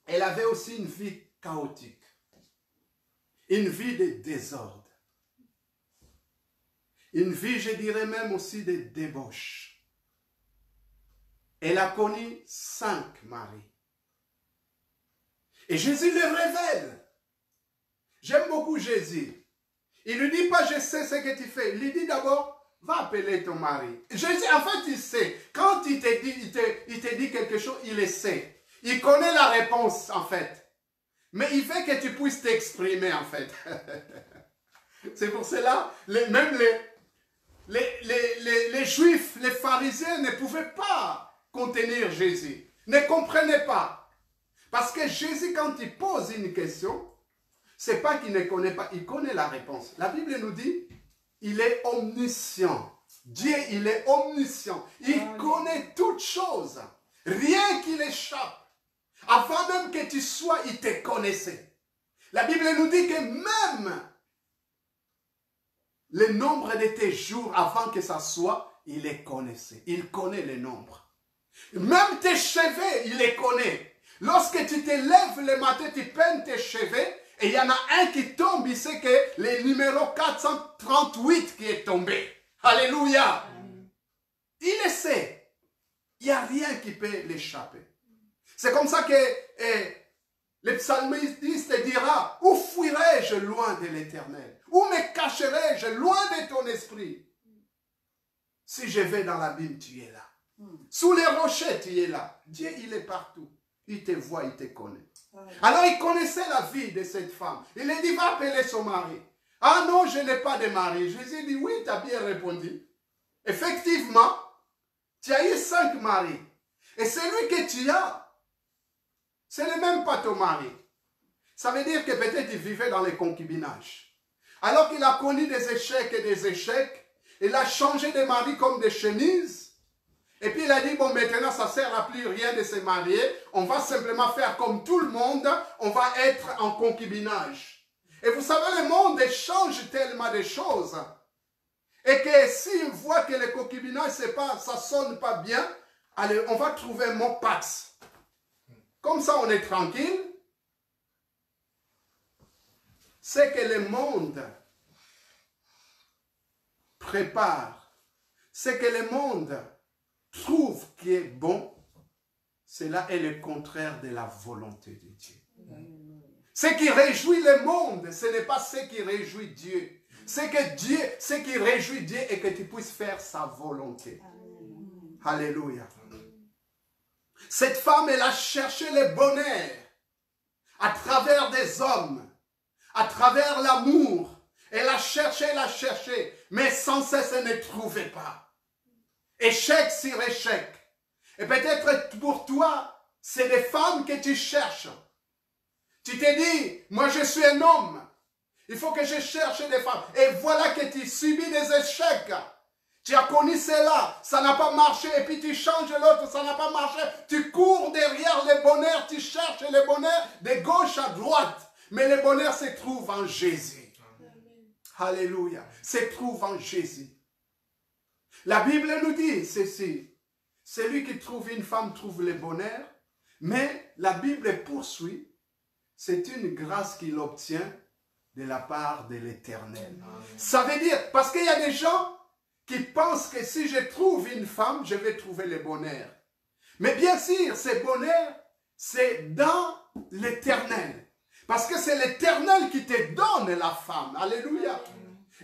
elle avait aussi une vie chaotique, une vie de désordre, une vie, je dirais même aussi de débauche. Elle a connu 5 maris. Et Jésus le révèle. J'aime beaucoup Jésus. Il ne lui dit pas, je sais ce que tu fais. Il lui dit d'abord, va appeler ton mari. Jésus, en fait, il sait. Quand il te dit quelque chose, il le sait. Il connaît la réponse, en fait. Mais il veut que tu puisses t'exprimer, en fait. C'est pour cela, même les Juifs, les pharisiens ne pouvaient pas contenir Jésus. Ne comprenaient pas. Parce que Jésus, quand il pose une question, c'est pas qu'il ne connaît pas, il connaît la réponse. La Bible nous dit, il est omniscient. Dieu, il est omniscient. Il connaît toutes choses. Rien qui l'échappe. Avant même que tu sois, il te connaissait. La Bible nous dit que même le nombre de tes jours avant que ça soit, il les connaissait. Il connaît le nombre. Même tes cheveux, il les connaît. Lorsque tu te lèves le matin, tu peignes tes cheveux, et il y en a un qui tombe, il sait que le numéro 438 qui est tombé. Alléluia. Il le sait. Il n'y a rien qui peut l'échapper. C'est comme ça que le psalmiste dira, où fuirai-je loin de l'Éternel? Où me cacherai-je loin de ton esprit? Si je vais dans l'abîme, tu es là. Sous les rochers, tu es là. Dieu, il est partout. Il te voit, il te connaît. Alors, il connaissait la vie de cette femme. Il a dit, va appeler son mari. Ah non, je n'ai pas de mari. Jésus dit, oui, tu as bien répondu. Effectivement, tu as eu 5 maris. Et celui que tu as, ce n'est même pas ton mari. Ça veut dire que peut-être il vivait dans les concubinages. Alors qu'il a connu des échecs et des échecs, il a changé de mari comme des chemises. Et puis il a dit, bon, maintenant ça ne sert à plus rien de se marier. On va simplement faire comme tout le monde. On va être en concubinage. Et vous savez, le monde change tellement de choses. Et que s'il voit que le concubinage, ça ne sonne pas bien, allez, on va trouver un mot pax. Comme ça, on est tranquille. C'est que le monde prépare. C'est que le monde trouve qui est bon. Cela est le contraire de la volonté de Dieu. Ce qui réjouit le monde, ce n'est pas ce qui réjouit Dieu. C'est que Dieu, ce qui réjouit Dieu est que tu puisses faire sa volonté. Alléluia. Cette femme, elle a cherché le bonheur à travers des hommes, à travers l'amour. Elle a cherché, mais sans cesse, elle ne trouvait pas. Échec sur échec. Et peut-être pour toi, c'est des femmes que tu cherches. Tu te dis, moi je suis un homme. Il faut que je cherche des femmes. Et voilà que tu subis des échecs. Tu as connu cela, ça n'a pas marché. Et puis tu changes l'autre, ça n'a pas marché. Tu cours derrière le bonheur, tu cherches le bonheur de gauche à droite. Mais le bonheur se trouve en Jésus. Alléluia. Se trouve en Jésus. La Bible nous dit ceci. Celui qui trouve une femme trouve le bonheur. Mais la Bible poursuit. C'est une grâce qu'il obtient de la part de l'Éternel. Ça veut dire, parce qu'il y a des gens qui pensent que si je trouve une femme, je vais trouver le bonheur. Mais bien sûr, ce bonheur, c'est dans l'Éternel. Parce que c'est l'Éternel qui te donne la femme. Alléluia.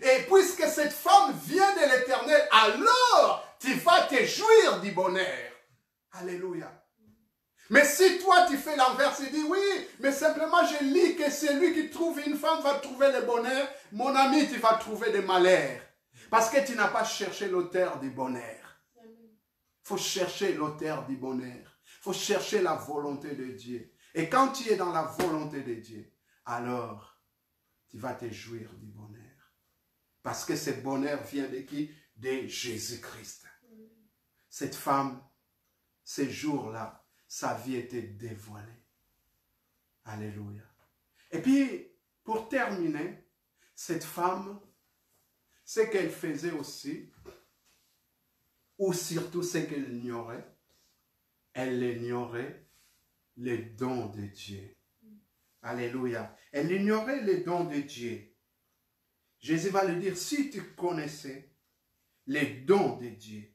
Et puisque cette femme vient de l'Éternel, alors tu vas te jouir du bonheur. Alléluia. Mais si toi tu fais l'inverse, tu dis oui, mais simplement je lis que celui qui trouve une femme va trouver le bonheur, mon ami, tu vas trouver des malheurs. Parce que tu n'as pas cherché l'auteur du bonheur. Il faut chercher l'auteur du bonheur. Il faut chercher la volonté de Dieu. Et quand tu es dans la volonté de Dieu, alors tu vas te jouir du bonheur. Parce que ce bonheur vient de qui? De Jésus-Christ. Cette femme, ces jours-là, sa vie était dévoilée. Alléluia. Et puis, pour terminer, cette femme, ce qu'elle faisait aussi, ou surtout ce qu'elle ignorait, elle ignorait les dons de Dieu. Alléluia. Elle ignorait les dons de Dieu. Jésus va lui dire, si tu connaissais les dons de Dieu.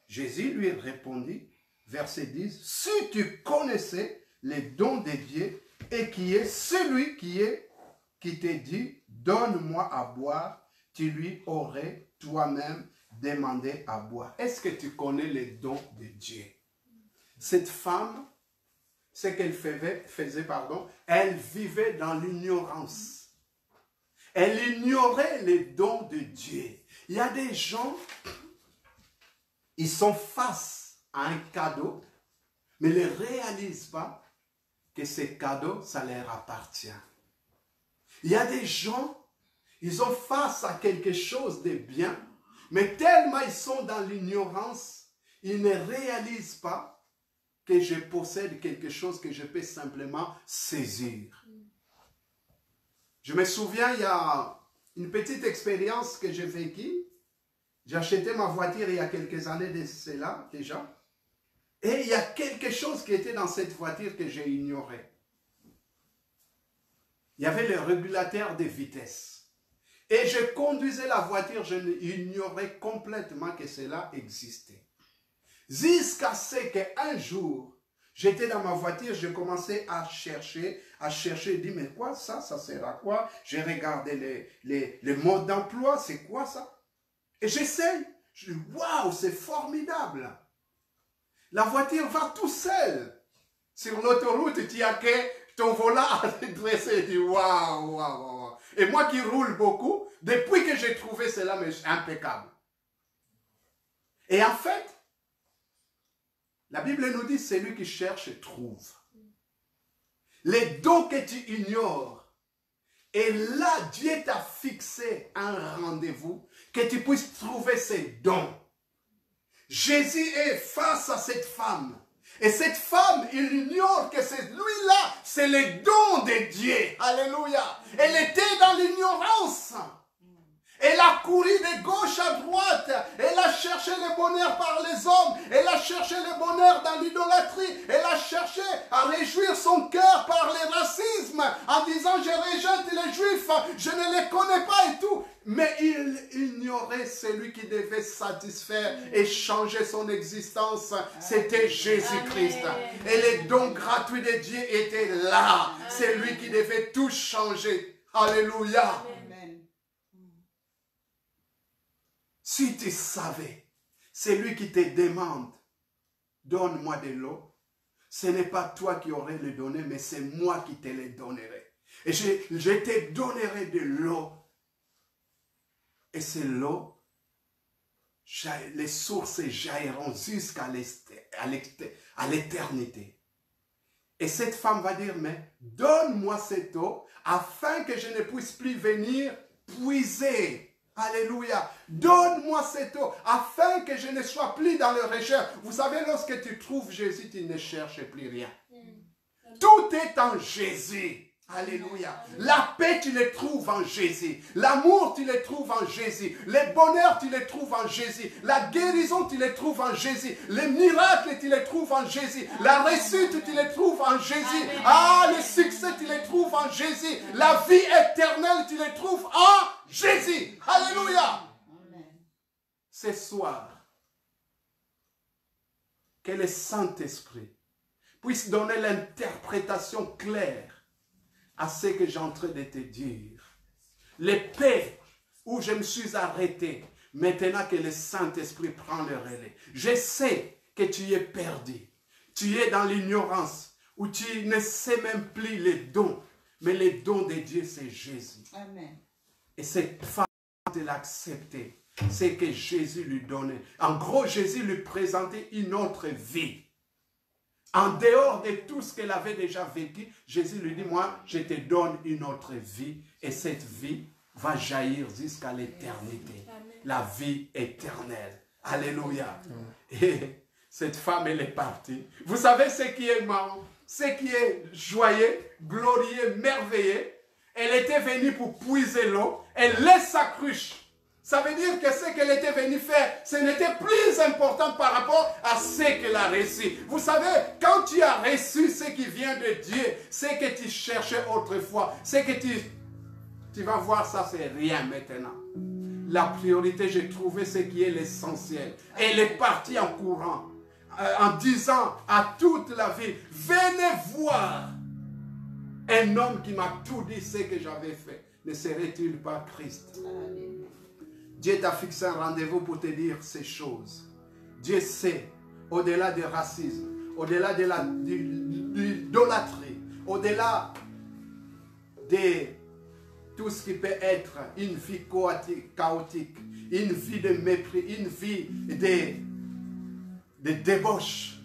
Jésus lui répondit, verset 10, si tu connaissais les dons de Dieu et qui est celui qui te dit, donne-moi à boire, tu lui aurais toi-même demandé à boire. Est-ce que tu connais les dons de Dieu? Cette femme, ce qu'elle faisait, elle vivait dans l'ignorance. Elle ignorait les dons de Dieu. Il y a des gens, ils sont face à un cadeau, mais ils ne réalisent pas que ce cadeau, ça leur appartient. Il y a des gens, ils sont face à quelque chose de bien, mais tellement ils sont dans l'ignorance, ils ne réalisent pas que je possède quelque chose que je peux simplement saisir. Je me souviens, il y a une petite expérience que j'ai vécue. J'ai acheté ma voiture il y a quelques années de cela déjà. Et il y a quelque chose qui était dans cette voiture que j'ai ignoré. Il y avait le régulateur de vitesse. Et je conduisais la voiture, je ignorais complètement que cela existait. Jusqu'à ce qu'un jour, j'étais dans ma voiture, je commençais à chercher, je dis, mais quoi ça sert à quoi? J'ai regardé les modes d'emploi, c'est quoi ça? Et j'essaye, je dis, waouh, c'est formidable. La voiture va tout seul. Sur l'autoroute, tu as que ton volant à te dresser, tu dis, waouh, waouh, waouh. Et moi qui roule beaucoup, depuis que j'ai trouvé cela, mais impeccable. Et en fait, la Bible nous dit, celui qui cherche trouve. Les dons que tu ignores, et là, Dieu t'a fixé un rendez-vous, que tu puisses trouver ces dons. Jésus est face à cette femme. Et cette femme, il ignore que c'est lui-là, c'est les dons de Dieu. Alléluia. Elle était dans l'ignorance. Elle a couru de gauche à droite. Elle a cherché le bonheur par les hommes. Elle a cherché le bonheur dans l'idolâtrie. Elle a cherché à réjouir son cœur par le racisme. En disant, je rejette les juifs. Je ne les connais pas et tout. Mais il ignorait celui qui devait satisfaire et changer son existence. C'était Jésus-Christ. Et les dons gratuits de Dieu étaient là. C'est lui qui devait tout changer. Alléluia. Si tu savais, c'est lui qui te demande, donne-moi de l'eau. Ce n'est pas toi qui aurais le donné, mais c'est moi qui te le donnerai. Et je te donnerai de l'eau. Et c'est l'eau, les sources jailliront jusqu'à l'éternité. Et cette femme va dire, mais donne-moi cette eau, afin que je ne puisse plus venir puiser. Alléluia. Donne-moi cette eau, afin que je ne sois plus dans le recherche. Vous savez, lorsque tu trouves Jésus, tu ne cherches plus rien. Tout est en Jésus. Alléluia. La paix, tu les trouves en Jésus. L'amour, tu les trouves en Jésus. Le bonheur, tu les trouves en Jésus. La guérison, tu les trouves en Jésus. Les miracles, tu les trouves en Jésus. La réussite, tu les trouves en Jésus. Amen. Ah, le succès, tu les trouves en Jésus. La vie éternelle, tu les trouves en Jésus. Alléluia. Ce soir, que le Saint-Esprit puisse donner l'interprétation claire à ce que j'ai en train de te dire. Les paix où je me suis arrêté, maintenant que le Saint-Esprit prend le relais. Je sais que tu es perdu. Tu es dans l'ignorance, où tu ne sais même plus les dons. Mais les dons de Dieu, c'est Jésus. Amen. Et cette femme, elle a accepté ce que Jésus lui donnait. En gros, Jésus lui présentait une autre vie. En dehors de tout ce qu'elle avait déjà vécu, Jésus lui dit, moi, je te donne une autre vie. Et cette vie va jaillir jusqu'à l'éternité. La vie éternelle. Alléluia. Et cette femme, elle est partie. Vous savez ce qui est marrant? ce qui est joyeux, glorieux, merveilleux. Elle était venue pour puiser l'eau. Elle laisse sa cruche. Ça veut dire que ce qu'elle était venue faire, ce n'était plus important par rapport à ce qu'elle a reçu. Vous savez, quand tu as reçu ce qui vient de Dieu, ce que tu cherchais autrefois, ce que tu vas voir, ça c'est rien maintenant. La priorité, j'ai trouvé ce qui est l'essentiel. Elle est partie en courant, en disant à toute la ville, venez voir un homme qui m'a tout dit ce que j'avais fait. Ne serait-il pas Christ? Dieu t'a fixé un rendez-vous pour te dire ces choses. Dieu sait, au-delà du racisme, au-delà de l'idolâtrie, au-delà de tout ce qui peut être une vie chaotique, une vie de mépris, une vie de débauche,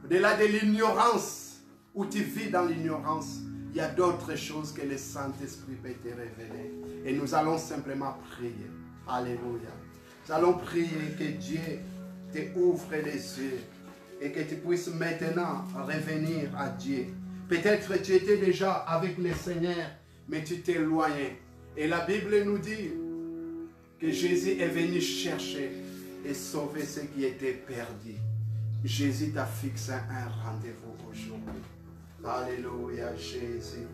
au-delà de l'ignorance, où tu vis dans l'ignorance, il y a d'autres choses que le Saint-Esprit peut te révéler. Et nous allons simplement prier. Alléluia. Nous allons prier que Dieu te ouvre les yeux et que tu puisses maintenant revenir à Dieu. Peut-être tu étais déjà avec le Seigneur, mais tu t'éloignais. Et la Bible nous dit que Jésus est venu chercher et sauver ce qui était perdu. Jésus t'a fixé un rendez-vous aujourd'hui. Alléluia, Jésus.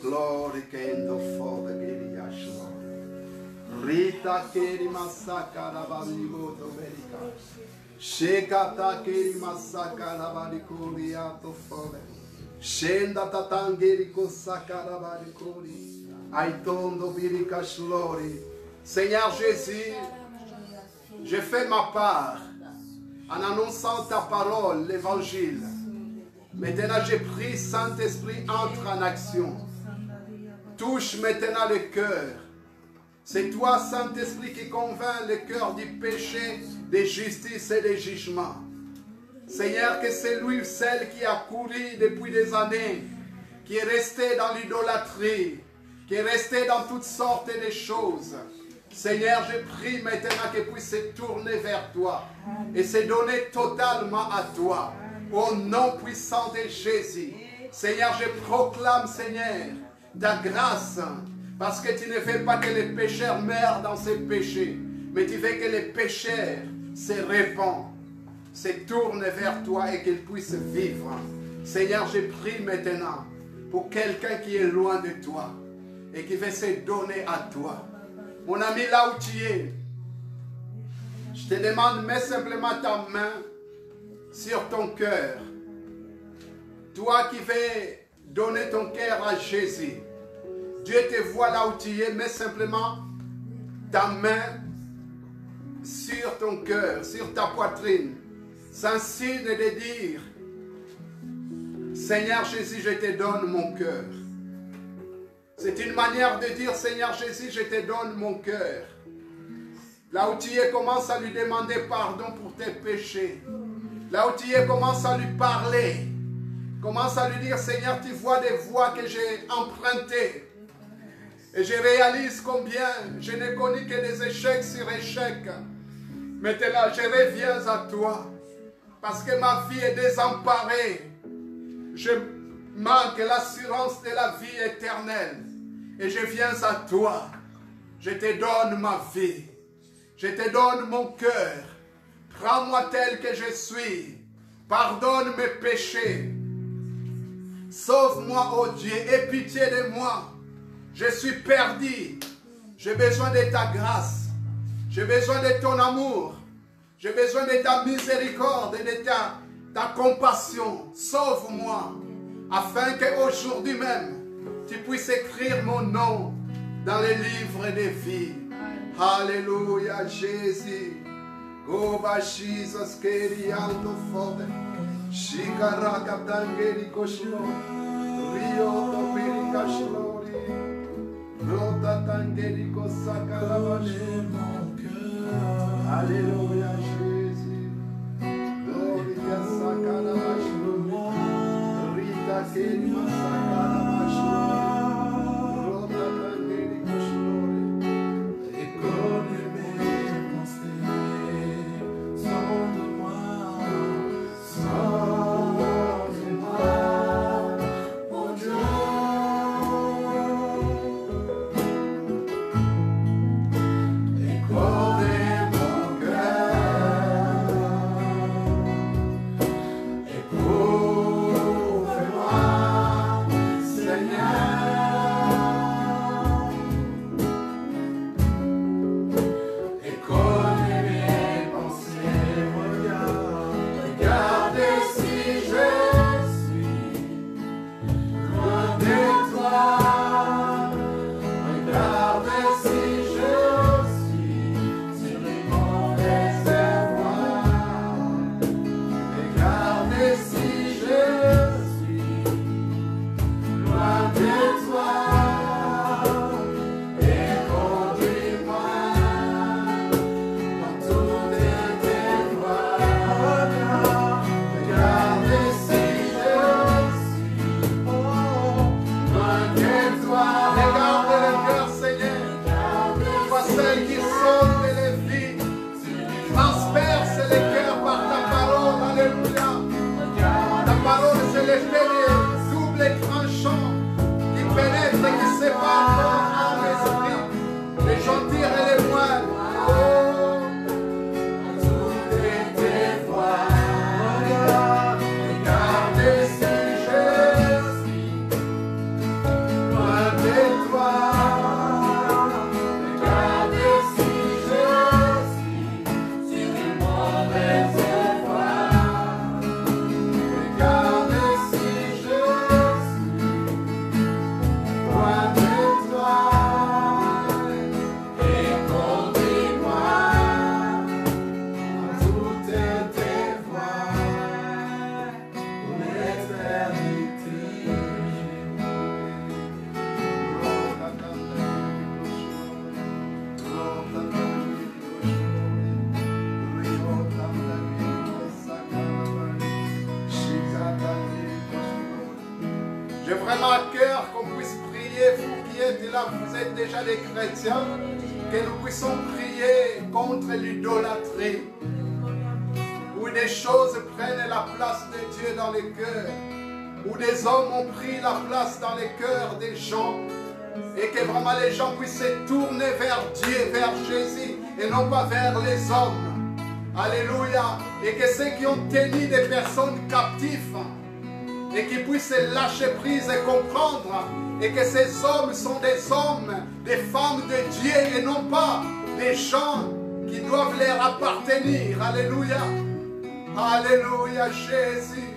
Glory kendo fode giriashlo. Rita keri masaka la baligo to verika. Shekata keri masaka la balikuri ato fode. Shenda tatangeri kosaka la balikuri. Aitondo birika shlori. Seigneur Jésus, je fais ma part en annonçant ta parole, l'évangile. Maintenant, j'ai pris, Saint-Esprit, entre en action. Touche maintenant le cœur. C'est toi, Saint-Esprit, qui convainc le cœur du péché, de justice et de jugement. Seigneur, que c'est lui, celle qui a couru depuis des années, qui est resté dans l'idolâtrie, qui est resté dans toutes sortes de choses. Seigneur, je prie maintenant qu'elle puisse se tourner vers toi et se donner totalement à toi. Au nom puissant de Jésus. Seigneur, je proclame, Seigneur, ta grâce. Parce que tu ne veux pas que les pécheurs meurent dans ces péchés. Mais tu veux que les pécheurs se répandent, se tournent vers toi et qu'ils puissent vivre. Seigneur, je prie maintenant pour quelqu'un qui est loin de toi et qui veut se donner à toi. Mon ami, là où tu es, je te demande, mets simplement ta main sur ton cœur. Toi qui veux donner ton cœur à Jésus, Dieu te voit là où tu es, mets simplement ta main sur ton cœur, sur ta poitrine, sans signe de dire, Seigneur Jésus, je te donne mon cœur. C'est une manière de dire, Seigneur Jésus, je te donne mon cœur. Là où tu es, commence à lui demander pardon pour tes péchés. Là où tu es, commence à lui parler. Commence à lui dire, Seigneur, tu vois des voies que j'ai empruntées. Et je réalise combien je n'ai connu que des échecs sur échecs. Maintenant, je reviens à toi. Parce que ma vie est désemparée. Je manque l'assurance de la vie éternelle. Et je viens à toi. Je te donne ma vie. Je te donne mon cœur. Prends-moi tel que je suis. Pardonne mes péchés. Sauve-moi, ô Dieu, aie pitié de moi. Je suis perdu. J'ai besoin de ta grâce. J'ai besoin de ton amour. J'ai besoin de ta miséricorde et de ta compassion. Sauve-moi. Afin qu'aujourd'hui même, tu puisses écrire mon nom dans les livres de vie. Alléluia, Jésus. Goba Jesus queriando fode. Shikaraka tangeri koshlo. Rio to pirika shlori. Rota tangeri kosakarabane mon cœur. Alléluia, Jésus. Gloria sakarabashlo. Rita keri masakarabashlo. Rota tangeri koshlori. Sonde-moi, celle qui sauve les vies. Transperce les cœurs par ta parole. Alléluia. Ta parole, c'est l'épée double et tranchant qui pénètre et qui sépare corps, âme, esprit, les gentils et les moines. Oh, toutes tes voies, regardez si je suis loin de toi. Regardez si je suis sur une mauvaise voie. Regardez si je suis loin de toi. Et conduis-moi dans toutes tes voies pour l'éternité. J'ai vraiment à cœur qu'on puisse prier, vous qui êtes là, vous êtes déjà des chrétiens, que nous puissions prier contre l'idolâtrie, où des choses prennent la place de Dieu dans les cœurs, où des hommes ont pris la place dans les cœurs des gens, et que vraiment les gens puissent se tourner vers Dieu, vers Jésus, et non pas vers les hommes. Alléluia. Et que ceux qui ont tenu des personnes captives, et qui puissent lâcher prise et comprendre, et que ces hommes sont des hommes, des femmes de Dieu, et non pas des gens qui doivent leur appartenir. Alléluia. Alléluia, Jésus.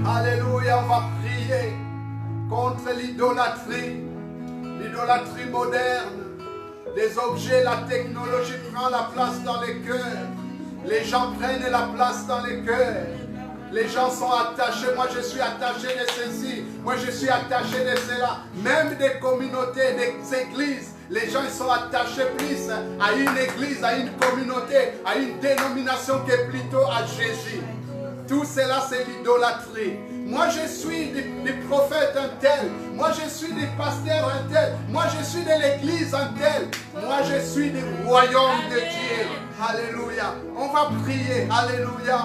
Alléluia, on va prier contre l'idolâtrie moderne. Les objets, la technologie prend la place dans les cœurs. Les gens prennent la place dans les cœurs. Les gens sont attachés. Moi, je suis attaché de ceci. Moi, je suis attaché de cela. Même des communautés, des églises. Les gens ils sont attachés plus à une église, à une communauté, à une dénomination qui est plutôt à Jésus. Tout cela, c'est l'idolâtrie. Moi, je suis des prophètes un tel. Moi, je suis des pasteurs un tel. Moi, je suis de l'église un tel. Moi, je suis du royaume de Dieu. Alléluia. On va prier. Alléluia.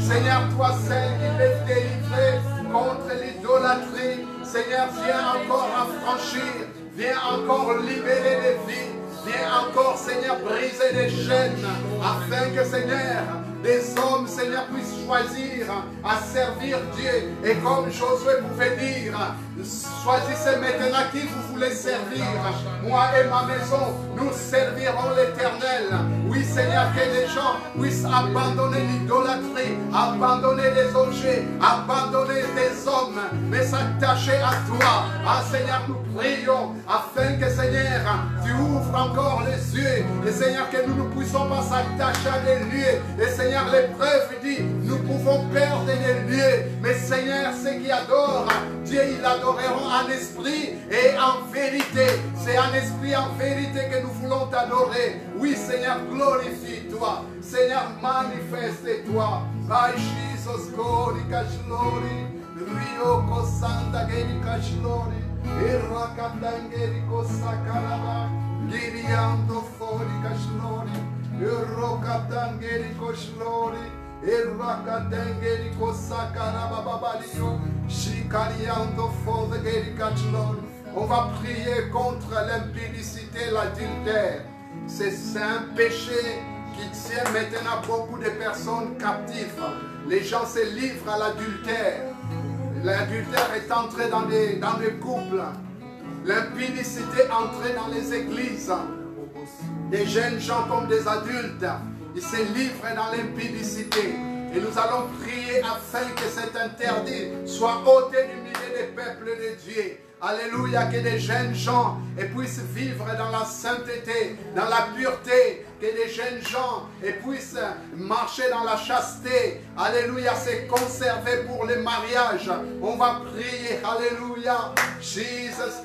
Seigneur, toi seul qui m'es délivré contre l'idolâtrie. Seigneur, viens encore affranchir. Viens encore libérer les vies. Viens encore, Seigneur, briser les chaînes, afin que, Seigneur, des hommes, Seigneur, puissent choisir à servir Dieu. Et comme Josué pouvait dire, choisissez maintenant qui vous voulez servir. Moi et ma maison, nous servirons l'Éternel. Oui, Seigneur, que les gens puissent abandonner l'idolâtrie, abandonner les objets, abandonner les hommes, mais s'attacher à toi. Ah, Seigneur, nous prions afin que, Seigneur, tu ouvres encore les yeux. Et, Seigneur, que nous ne puissions pas s'attacher à des lieux. Et, Seigneur, l'épreuve dit, nous pouvons perdre des lieux. Mais, Seigneur, ceux qui adorent Dieu, ils l'adoreront en esprit et en vérité. C'est en esprit et en vérité que nous voulons t'adorer. Oui, Seigneur, glorifie-toi. Seigneur, manifeste-toi. By Jesus, glory, glory. Rio Kosanda, Geri Kashlori. Irakatangeri Kosakaraba. Giriando Fori Kashlori. Irokatangeri Koshlori. Irakatangeri Kosakaraba Babalio. Shikariando Fori Kashlori. On va prier contre l'impudicité, l'adultère. C'est un péché qui tient maintenant beaucoup de personnes captives. Les gens se livrent à l'adultère. L'adultère est entré dans les couples. L'impudicité est entrée dans les églises. Des jeunes gens comme des adultes, ils se livrent dans l'impudicité. Et nous allons prier afin que cet interdit soit ôté du milieu des peuples de Dieu. Alléluia, que des jeunes gens puissent vivre dans la sainteté, dans la pureté, que des jeunes gens puissent marcher dans la chasteté. Alléluia, c'est conservé pour le mariage. On va prier, alléluia. Jesus,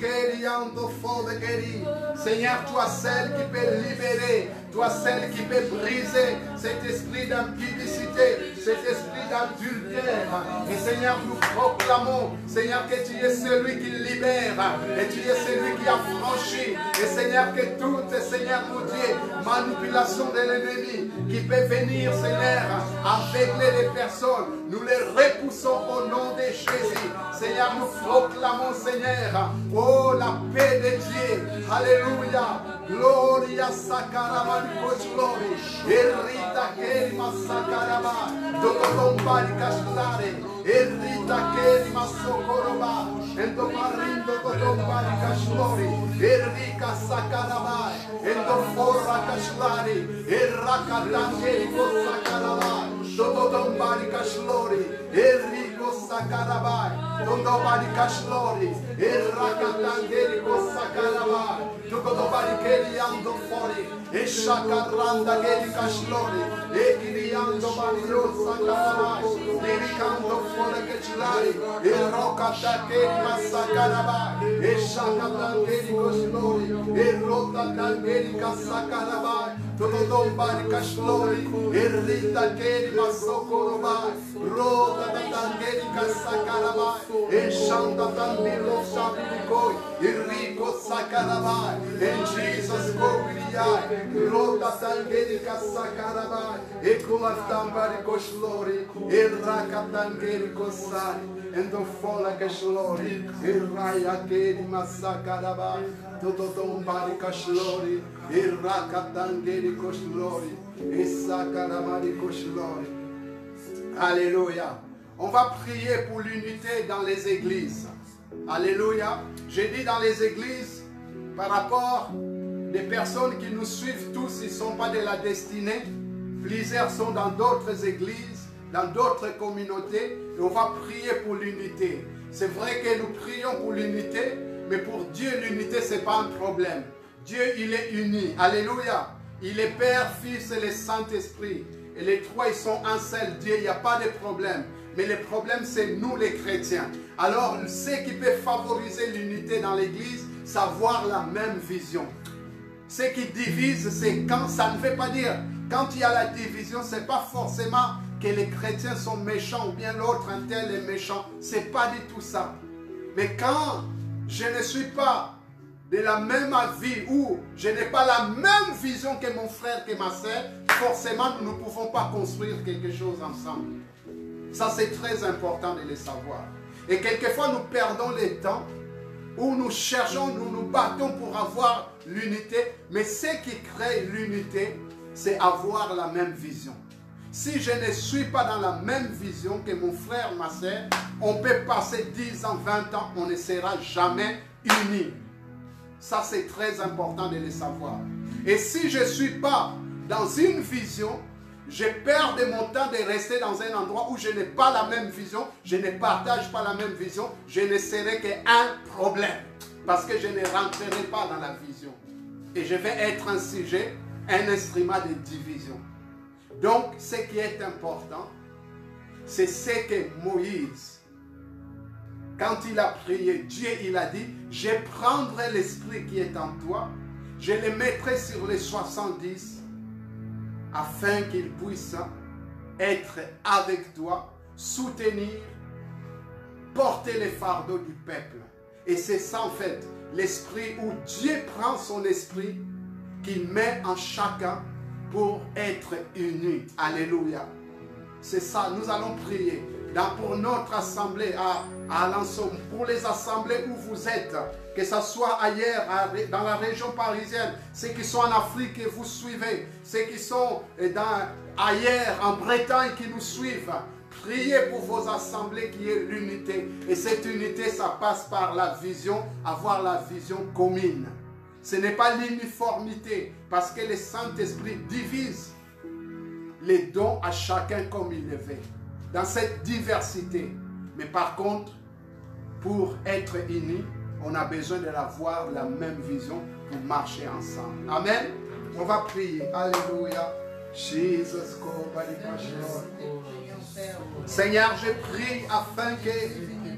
Seigneur, toi seul qui peux libérer, toi seul qui peux briser cet esprit d'impudicité, cet esprit d'adultère. Et Seigneur, nous proclamons, Seigneur, que tu es celui qui libère, et tu es celui qui a franchi. Et Seigneur, que toute, Seigneur, mon Dieu, manipulation de l'ennemi qui peut venir, Seigneur, aveugler les personnes, nous les repoussons au nom de Jésus. Seigneur, nous proclamons, Seigneur, oh, la paix de Dieu. Alléluia. Gloria Sakaraman Kochlovi. Erita Kerima Sakaraba. Dokotombari Kashlare. Erita Kerima Sokoroba. Endomarindo Dokotombari Kashlori. Erika Sakaraba. Endofora Kashlari. Erakatangeri Kosakaraba. Dokotombari Kashlori. Eriko Sakarabai. Dondobari Kashlori. Erakatangeri Kosakarabai. Dokotombari Keriando Fori. Eshakaranda Geri Kashlori. Ekiriando Bario Sakarabai. Dirikando Fora Kechlari. Erokatangeri Masakarabai. Eshakatangeri Kashlori. Erotangeri Kasakarabai. Dokotombari Kashlori. Erita Keri Masokorobai. Roda Tangeri Kasakarabai. Eshanda Tangiro Sabikoi. Iriko Sakarabai. In Jesus' name, Roda Tangeri Kasakarabai. Ekulastambari Koshlori. Iraka Tangeri Kosai. And the Fola Kashlori. Iraya Keri Masakarabai. Dododombari Kashlori. Iraka Tangeri Koshlori. Isakarabari Koshlori. Alléluia. On va prier pour l'unité dans les églises. Alléluia. J'ai dit dans les églises, par rapport des personnes qui nous suivent tous, ils ne sont pas de la destinée. Plusieurs sont dans d'autres églises, dans d'autres communautés. Et on va prier pour l'unité. C'est vrai que nous prions pour l'unité, mais pour Dieu, l'unité, ce n'est pas un problème. Dieu, il est uni. Alléluia. Il est Père, Fils et le Saint-Esprit. Et les trois, ils sont un seul Dieu. Il n'y a pas de problème. Mais le problème, c'est nous les chrétiens. Alors, ce qui peut favoriser l'unité dans l'église, c'est avoir la même vision. Ce qui divise, c'est quand, ça ne veut pas dire, quand il y a la division, ce n'est pas forcément que les chrétiens sont méchants ou bien l'autre, un tel est méchant. Ce n'est pas du tout ça. Mais quand je ne suis pas de la même avis ou je n'ai pas la même vision que mon frère, que ma soeur, forcément, nous ne pouvons pas construire quelque chose ensemble. Ça, c'est très important de le savoir. Et quelquefois, nous perdons le temps où nous cherchons, nous nous battons pour avoir l'unité. Mais ce qui crée l'unité, c'est avoir la même vision. Si je ne suis pas dans la même vision que mon frère, ma soeur, on peut passer 10 ans, 20 ans, on ne sera jamais unis. Ça, c'est très important de le savoir. Et si je ne suis pas dans une vision, je perds de mon temps de rester dans un endroit où je n'ai pas la même vision, je ne partage pas la même vision, je ne serai qu'un problème. Parce que je ne rentrerai pas dans la vision. Et je vais être un sujet, un instrument de division. Donc, ce qui est important, c'est ce que Moïse, quand il a prié, Dieu, il a dit, je prendrai l'esprit qui est en toi, je le mettrai sur les 70, afin qu'il puisse être avec toi, soutenir, porter les fardeaux du peuple. Et c'est ça en fait, l'esprit où Dieu prend son esprit, qu'il met en chacun pour être unis. Alléluia. C'est ça, nous allons prier. Pour notre assemblée à Alençon, pour les assemblées où vous êtes, que ce soit ailleurs, dans la région parisienne, ceux qui sont en Afrique et vous suivez, ceux qui sont ailleurs, en Bretagne qui nous suivent, priez pour vos assemblées qui est l'unité. Et cette unité, ça passe par la vision, avoir la vision commune. Ce n'est pas l'uniformité, parce que le Saint-Esprit divise les dons à chacun comme il le veut. Dans cette diversité. Mais par contre, pour être unis, on a besoin d'avoir la même vision pour marcher ensemble. Amen. On va prier. Alléluia. Jesus, Seigneur, je prie afin que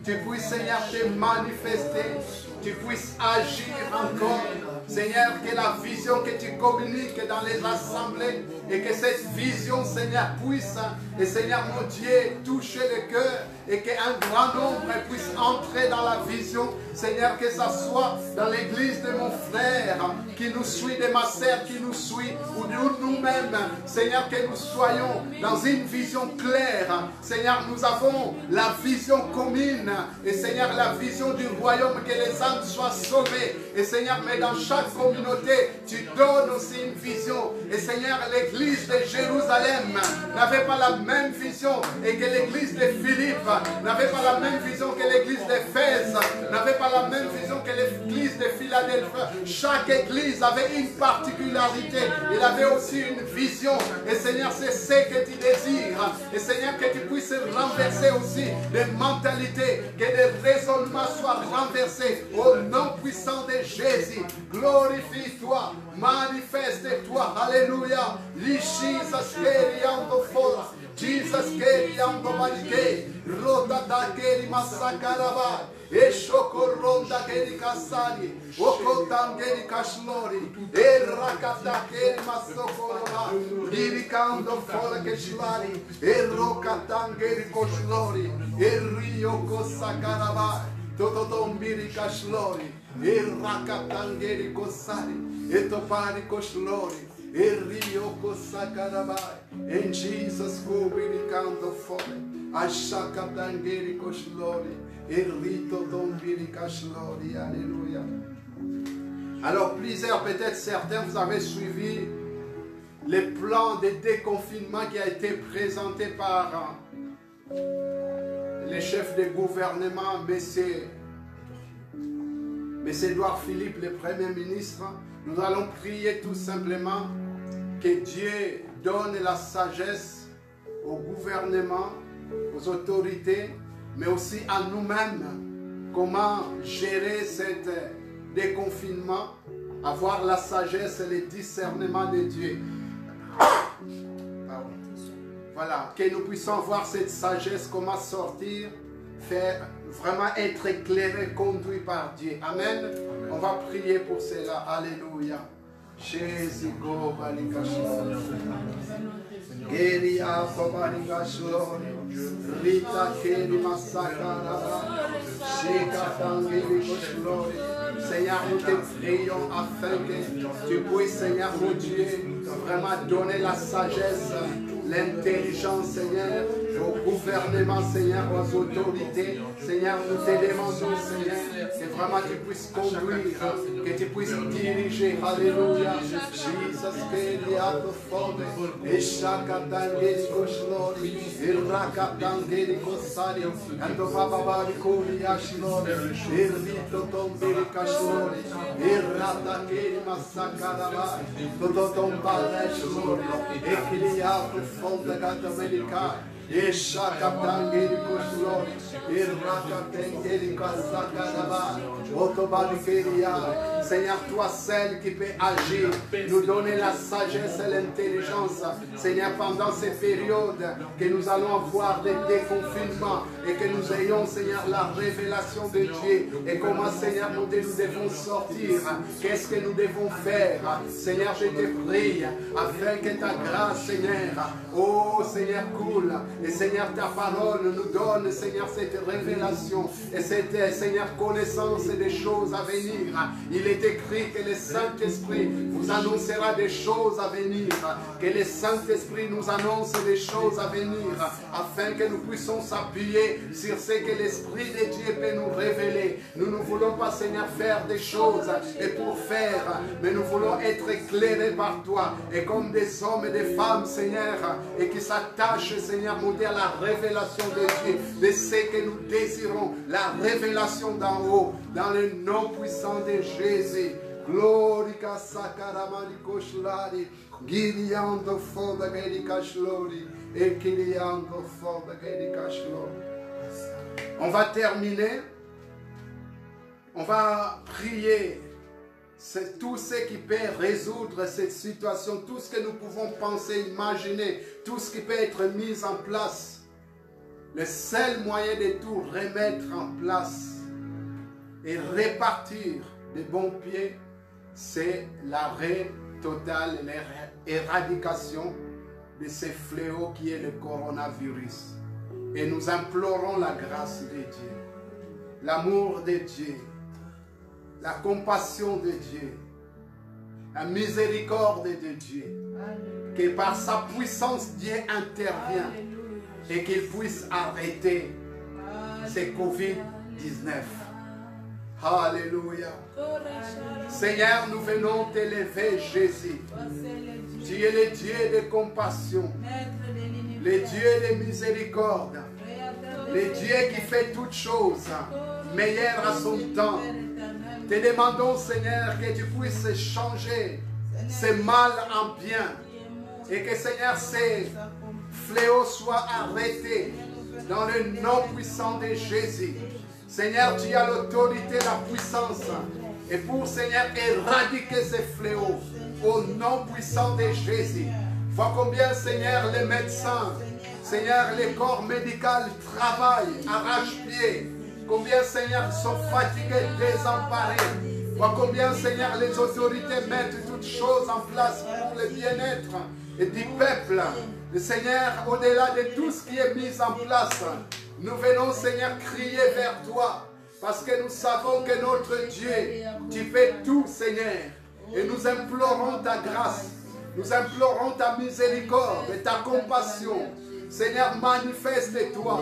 tu puisses, Seigneur, te manifester. tu puisses agir encore. Seigneur, que la vision que tu communiques dans les assemblées et que cette vision, Seigneur, puisse, et Seigneur mon Dieu, toucher le cœur et qu'un grand nombre puisse entrer dans la vision. Seigneur, que ça soit dans l'église de mon frère qui nous suit, de ma sœur qui nous suit, ou de nous-mêmes. Seigneur, que nous soyons dans une vision claire. Seigneur, nous avons la vision commune. Et Seigneur, la vision du royaume, que les âmes soient sauvées. Et Seigneur, mais dans chaque communauté, tu donnes aussi une vision. Et Seigneur, l'église de Jérusalem n'avait pas la même vision et que l'église de Philippe n'avait pas la même vision que l'église d'Éphèse, n'avait pas la même vision que l'église de Philadelphie. Chaque église avait une particularité. Il avait aussi une vision. Et Seigneur, c'est ce que tu désires. Et Seigneur, que tu puisses renverser aussi des mentalités, que des raisonnements soient renversés au nom puissant de Jésus. Glorifie-toi, manifeste-toi. Alléluia. Jesus keriando fola. Jesus keriando manike. Rotata keri masakaraba. Eshokoronda keri kasani. Okotangeri kashlori. Erakata keri masokoroba. Dirikando fola keshlari. Erokatangeri koshlori. Erio kosakaraba. Tototombiri kashlori. Erakatangeri kosari. Etopari koshlori. Erio kosakarabai. In Jesus' name we canto fole. Ashakatangeri koshlori. Erito tombiri kashlori. Alléluia. Alors plusieurs, peut-être certains, vous avez suivi le plan de déconfinement qui a été présenté par le chef de gouvernement, M. Édouard Philippe, le Premier ministre. Nous allons prier tout simplement que Dieu donne la sagesse au gouvernement, aux autorités, mais aussi à nous-mêmes, comment gérer cet déconfinement, avoir la sagesse et le discernement de Dieu. Voilà, que nous puissions avoir cette sagesse, comment sortir, faire vraiment être éclairé, conduit par Dieu. Amen. Amen. On va prier pour cela. Alléluia. Jésus, go, balikashlo. Geria, balikashlo. Rita, keri, masakara. Sheka, tangeli, koshlo. Seigneur, nous te prions afin que tu puisses, Seigneur, mon Dieu, vraiment donner la sagesse, l'intelligence, Seigneur, au gouvernement, Seigneur, aux autorités. Seigneur, nous te demandons, Seigneur, que vraiment tu puisses conduire, que tu puisses diriger. Alléluia. Jesus, Keriato Fode, Eshakatangeli Koshlori, Irakatangeli Kosari, and the Baba Kori Ashlori, Irito Tombiri Kashlori, Iratakeri Masakaraba, Tototomba Ashlori, Ekiliato Fonda Gatamelikai. Eshakatangeli Koshlori, Irakatangeli Kasakaraba, Otobalikeria. Seigneur, toi seul qui peux agir, nous donner la sagesse et l'intelligence. Seigneur, pendant ces périodes que nous allons avoir des déconfinements et que nous ayons, Seigneur, la révélation de Dieu et comment, Seigneur, nous devons sortir. Qu'est-ce que nous devons faire? Seigneur, je te prie afin que ta grâce, Seigneur, oh Seigneur, coule. Et Seigneur, ta parole nous donne, Seigneur, cette révélation et cette, Seigneur, connaissance des choses à venir. Il est écrit que le Saint-Esprit vous annoncera des choses à venir, que le Saint-Esprit nous annonce des choses à venir, afin que nous puissions s'appuyer sur ce que l'Esprit de Dieu peut nous révéler. Nous ne voulons pas, Seigneur, faire des choses et pour faire, mais nous voulons être éclairés par toi, et comme des hommes et des femmes, Seigneur, et qui s'attachent, Seigneur, mon Dieu, à la révélation de Dieu, de ce que nous désirons, la révélation d'en haut, dans le nom puissant de Jésus. Glorica sakaramani koshlari, giriando foda geri kashlori, et kiriando foda geri kashlori. On va terminer. On va prier. C'est tout ce qui peut résoudre cette situation, tout ce que nous pouvons penser, imaginer, tout ce qui peut être mis en place. Le seul moyen de tout remettre en place et répartir des bons pieds, c'est l'arrêt total et l'éradication de ces fléaux qui est le coronavirus. Et nous implorons la grâce de Dieu, l'amour de Dieu, la compassion de Dieu, la miséricorde de Dieu, que par sa puissance Dieu intervient et qu'il puisse arrêter ces Covid-19. Alléluia. Seigneur, nous venons t'élever, Jésus. Tu es le Dieu de compassion, le Dieu de miséricorde, le Dieu qui fait toutes choses meilleures à son temps. Te demandons, Seigneur, que tu puisses changer ce mal en bien et que, Seigneur, ces fléaux soient arrêtés dans le nom puissant de Jésus. Seigneur, tu as l'autorité, la puissance. Et pour, Seigneur, éradiquer ces fléaux au nom puissant de Jésus. Vois combien, Seigneur, les médecins, Seigneur, les corps médicaux travaillent, arrache-pied. Combien, Seigneur, sont fatigués, désemparés. Vois combien, Seigneur, les autorités mettent toutes choses en place pour le bien-être du peuple. Le Seigneur, au-delà de tout ce qui est mis en place, nous venons, Seigneur, crier vers toi. Parce que nous savons que notre Dieu, tu fais tout, Seigneur. Et nous implorons ta grâce. Nous implorons ta miséricorde et ta compassion. Seigneur, manifeste-toi.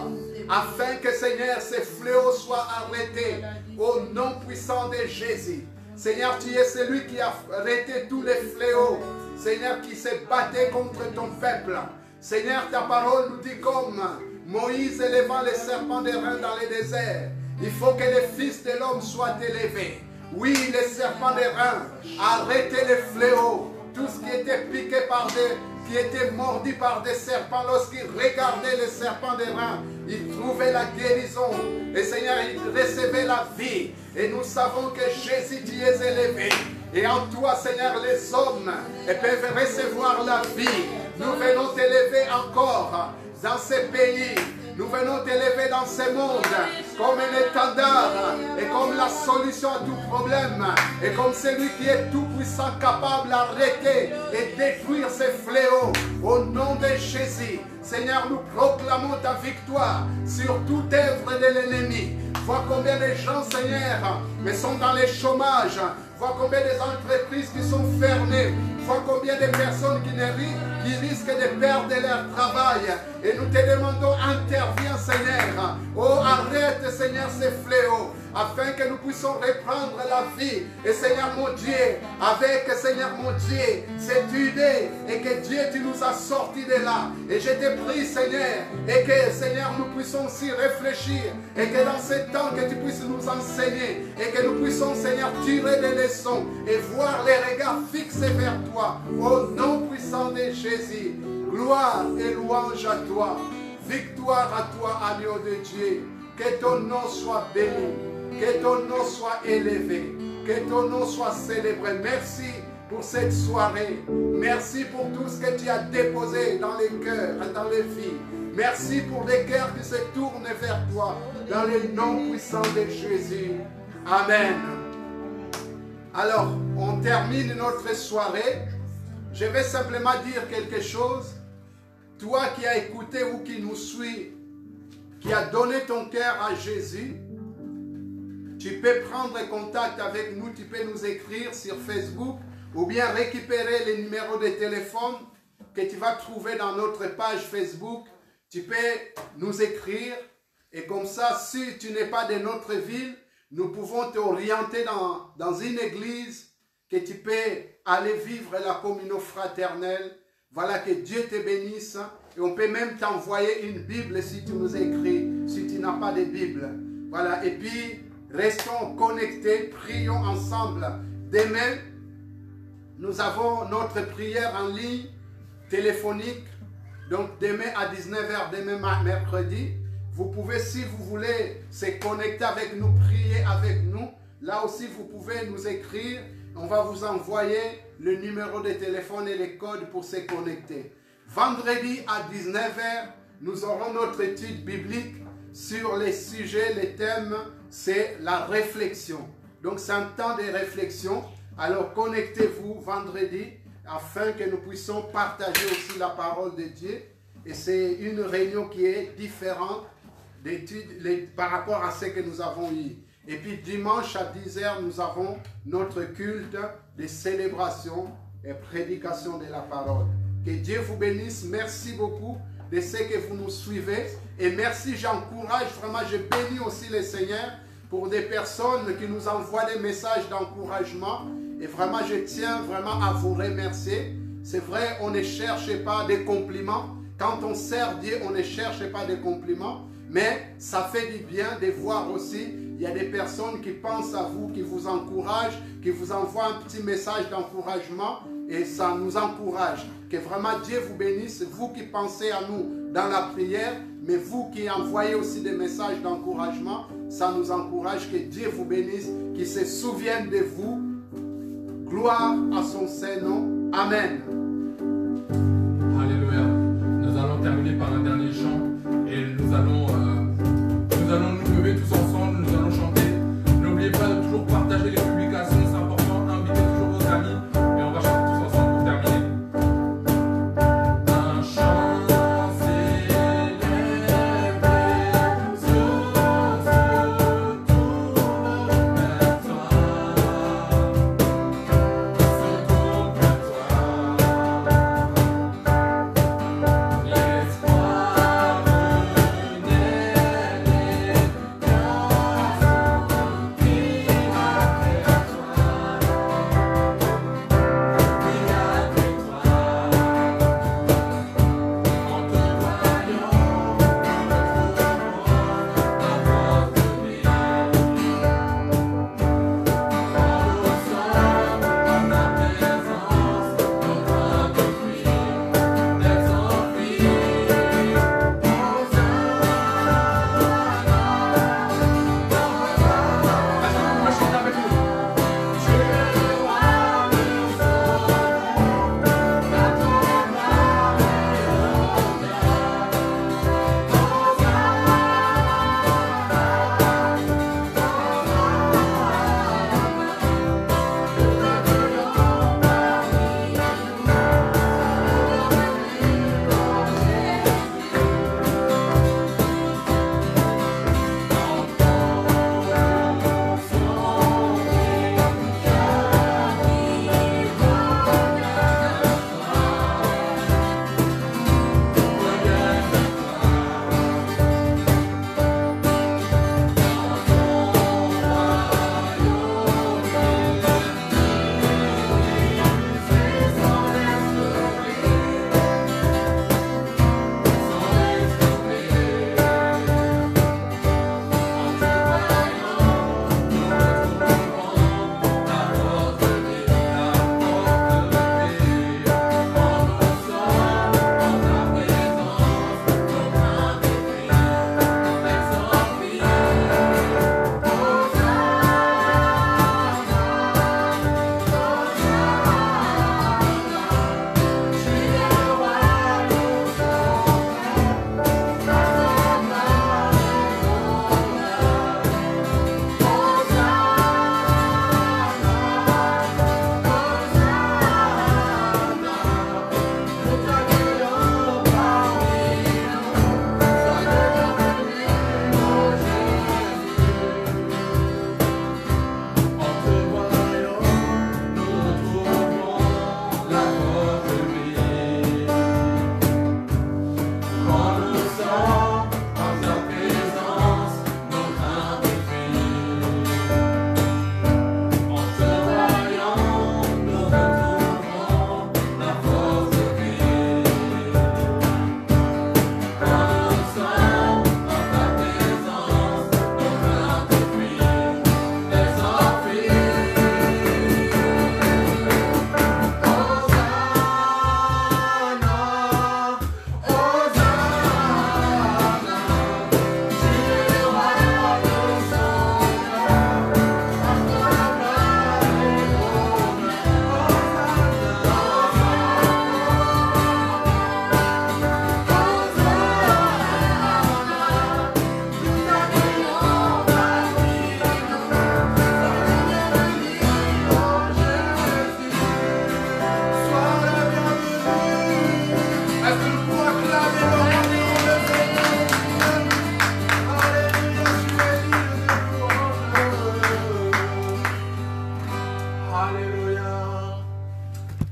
Afin que, Seigneur, ces fléaux soient arrêtés. Au nom puissant de Jésus. Seigneur, tu es celui qui a arrêté tous les fléaux. Seigneur, qui s'est battu contre ton peuple. Seigneur, ta parole nous dit comme Moïse élevant les serpents des reins dans les déserts. Il faut que les fils de l'homme soient élevés. Oui, les serpents des reins, arrêtez les fléaux. Tout ce qui était piqué par qui était mordu par des serpents, lorsqu'ils regardaient les serpents des reins, ils trouvaient la guérison. Et Seigneur, ils recevaient la vie. Et nous savons que Jésus, tu es élevé. Et en toi, Seigneur, les hommes peuvent recevoir la vie. Nous venons t'élever encore dans ces pays. Nous venons t'élever dans ce monde comme un étendard et comme la solution à tout problème et comme celui qui est tout puissant, capable d'arrêter et détruire ces fléaux. Au nom de Jésus, Seigneur, nous proclamons ta victoire sur toute œuvre de l'ennemi. Vois combien de gens, Seigneur, sont dans les chômages. Vois combien des entreprises qui sont fermées. Vois combien de personnes qui risquent de perdre leur travail. Et nous te demandons, interviens, Seigneur. Oh, arrête, Seigneur, ces fléaux, afin que nous puissions reprendre la vie. Et Seigneur mon Dieu, avec, Seigneur mon Dieu, cette idée, et que Dieu, tu nous as sortis de là. Et je te prie, Seigneur, et que, Seigneur, nous puissions aussi réfléchir, et que dans ce temps, que tu puisses nous enseigner, et que nous puissions, Seigneur, tirer des leçons, et voir les regards fixés vers toi. Au nom puissant de Jésus, gloire et louange à toi. Victoire à toi, agneau de Dieu. Que ton nom soit béni. Que ton nom soit élevé. Que ton nom soit célébré. Merci pour cette soirée. Merci pour tout ce que tu as déposé dans les cœurs et dans les vies. Merci pour les cœurs qui se tournent vers toi. Dans le nom puissant de Jésus. Amen. Alors, on termine notre soirée. Je vais simplement dire quelque chose. Toi qui as écouté ou qui nous suit, qui a donné ton cœur à Jésus, tu peux prendre contact avec nous, tu peux nous écrire sur Facebook ou bien récupérer les numéros de téléphone que tu vas trouver dans notre page Facebook. Tu peux nous écrire et comme ça, si tu n'es pas de notre ville, nous pouvons t'orienter dans une église que tu peux aller vivre la communion fraternelle. Voilà, que Dieu te bénisse. Et on peut même t'envoyer une Bible si tu nous écris, si tu n'as pas de Bible. Voilà, et puis restons connectés, prions ensemble. Demain, nous avons notre prière en ligne, téléphonique. Donc demain à 19 h, demain mercredi. Vous pouvez, si vous voulez, se connecter avec nous, prier avec nous. Là aussi, vous pouvez nous écrire. On va vous envoyer le numéro de téléphone et les codes pour se connecter. Vendredi à 19 h, nous aurons notre étude biblique sur les sujets, les thèmes c'est la réflexion. Donc c'est un temps de réflexion. Alors connectez-vous vendredi afin que nous puissions partager aussi la parole de Dieu. Et c'est une réunion qui est différente par rapport à ce que nous avons eu. Et puis dimanche à 10h, nous avons notre culte de célébration et prédication de la parole. Que Dieu vous bénisse. Merci beaucoup de ce que vous nous suivez. Et merci, j'encourage vraiment, je bénis aussi le Seigneur pour des personnes qui nous envoient des messages d'encouragement. Et vraiment, je tiens vraiment à vous remercier. C'est vrai, on ne cherche pas des compliments. Quand on sert Dieu, on ne cherche pas des compliments. Mais ça fait du bien de voir aussi, il y a des personnes qui pensent à vous, qui vous encouragent, qui vous envoient un petit message d'encouragement. Et ça nous encourage. Que vraiment Dieu vous bénisse, vous qui pensez à nous dans la prière, mais vous qui envoyez aussi des messages d'encouragement, ça nous encourage. Que Dieu vous bénisse, qu'il se souvienne de vous. Gloire à son Saint-Nom. Amen. Alléluia. Nous allons terminer par un dernier chant et nous allons nous lever tous ensemble, nous allons chanter. N'oubliez pas de toujours partager les publications, c'est important. Invitez toujours vos amis et on va chanter tous ensemble pour terminer. Un chant s'élève, sous tout le matin.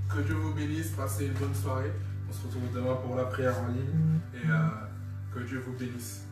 Que Dieu vous bénisse, passez une bonne soirée. On se retrouve demain pour la prière en ligne et que Dieu vous bénisse.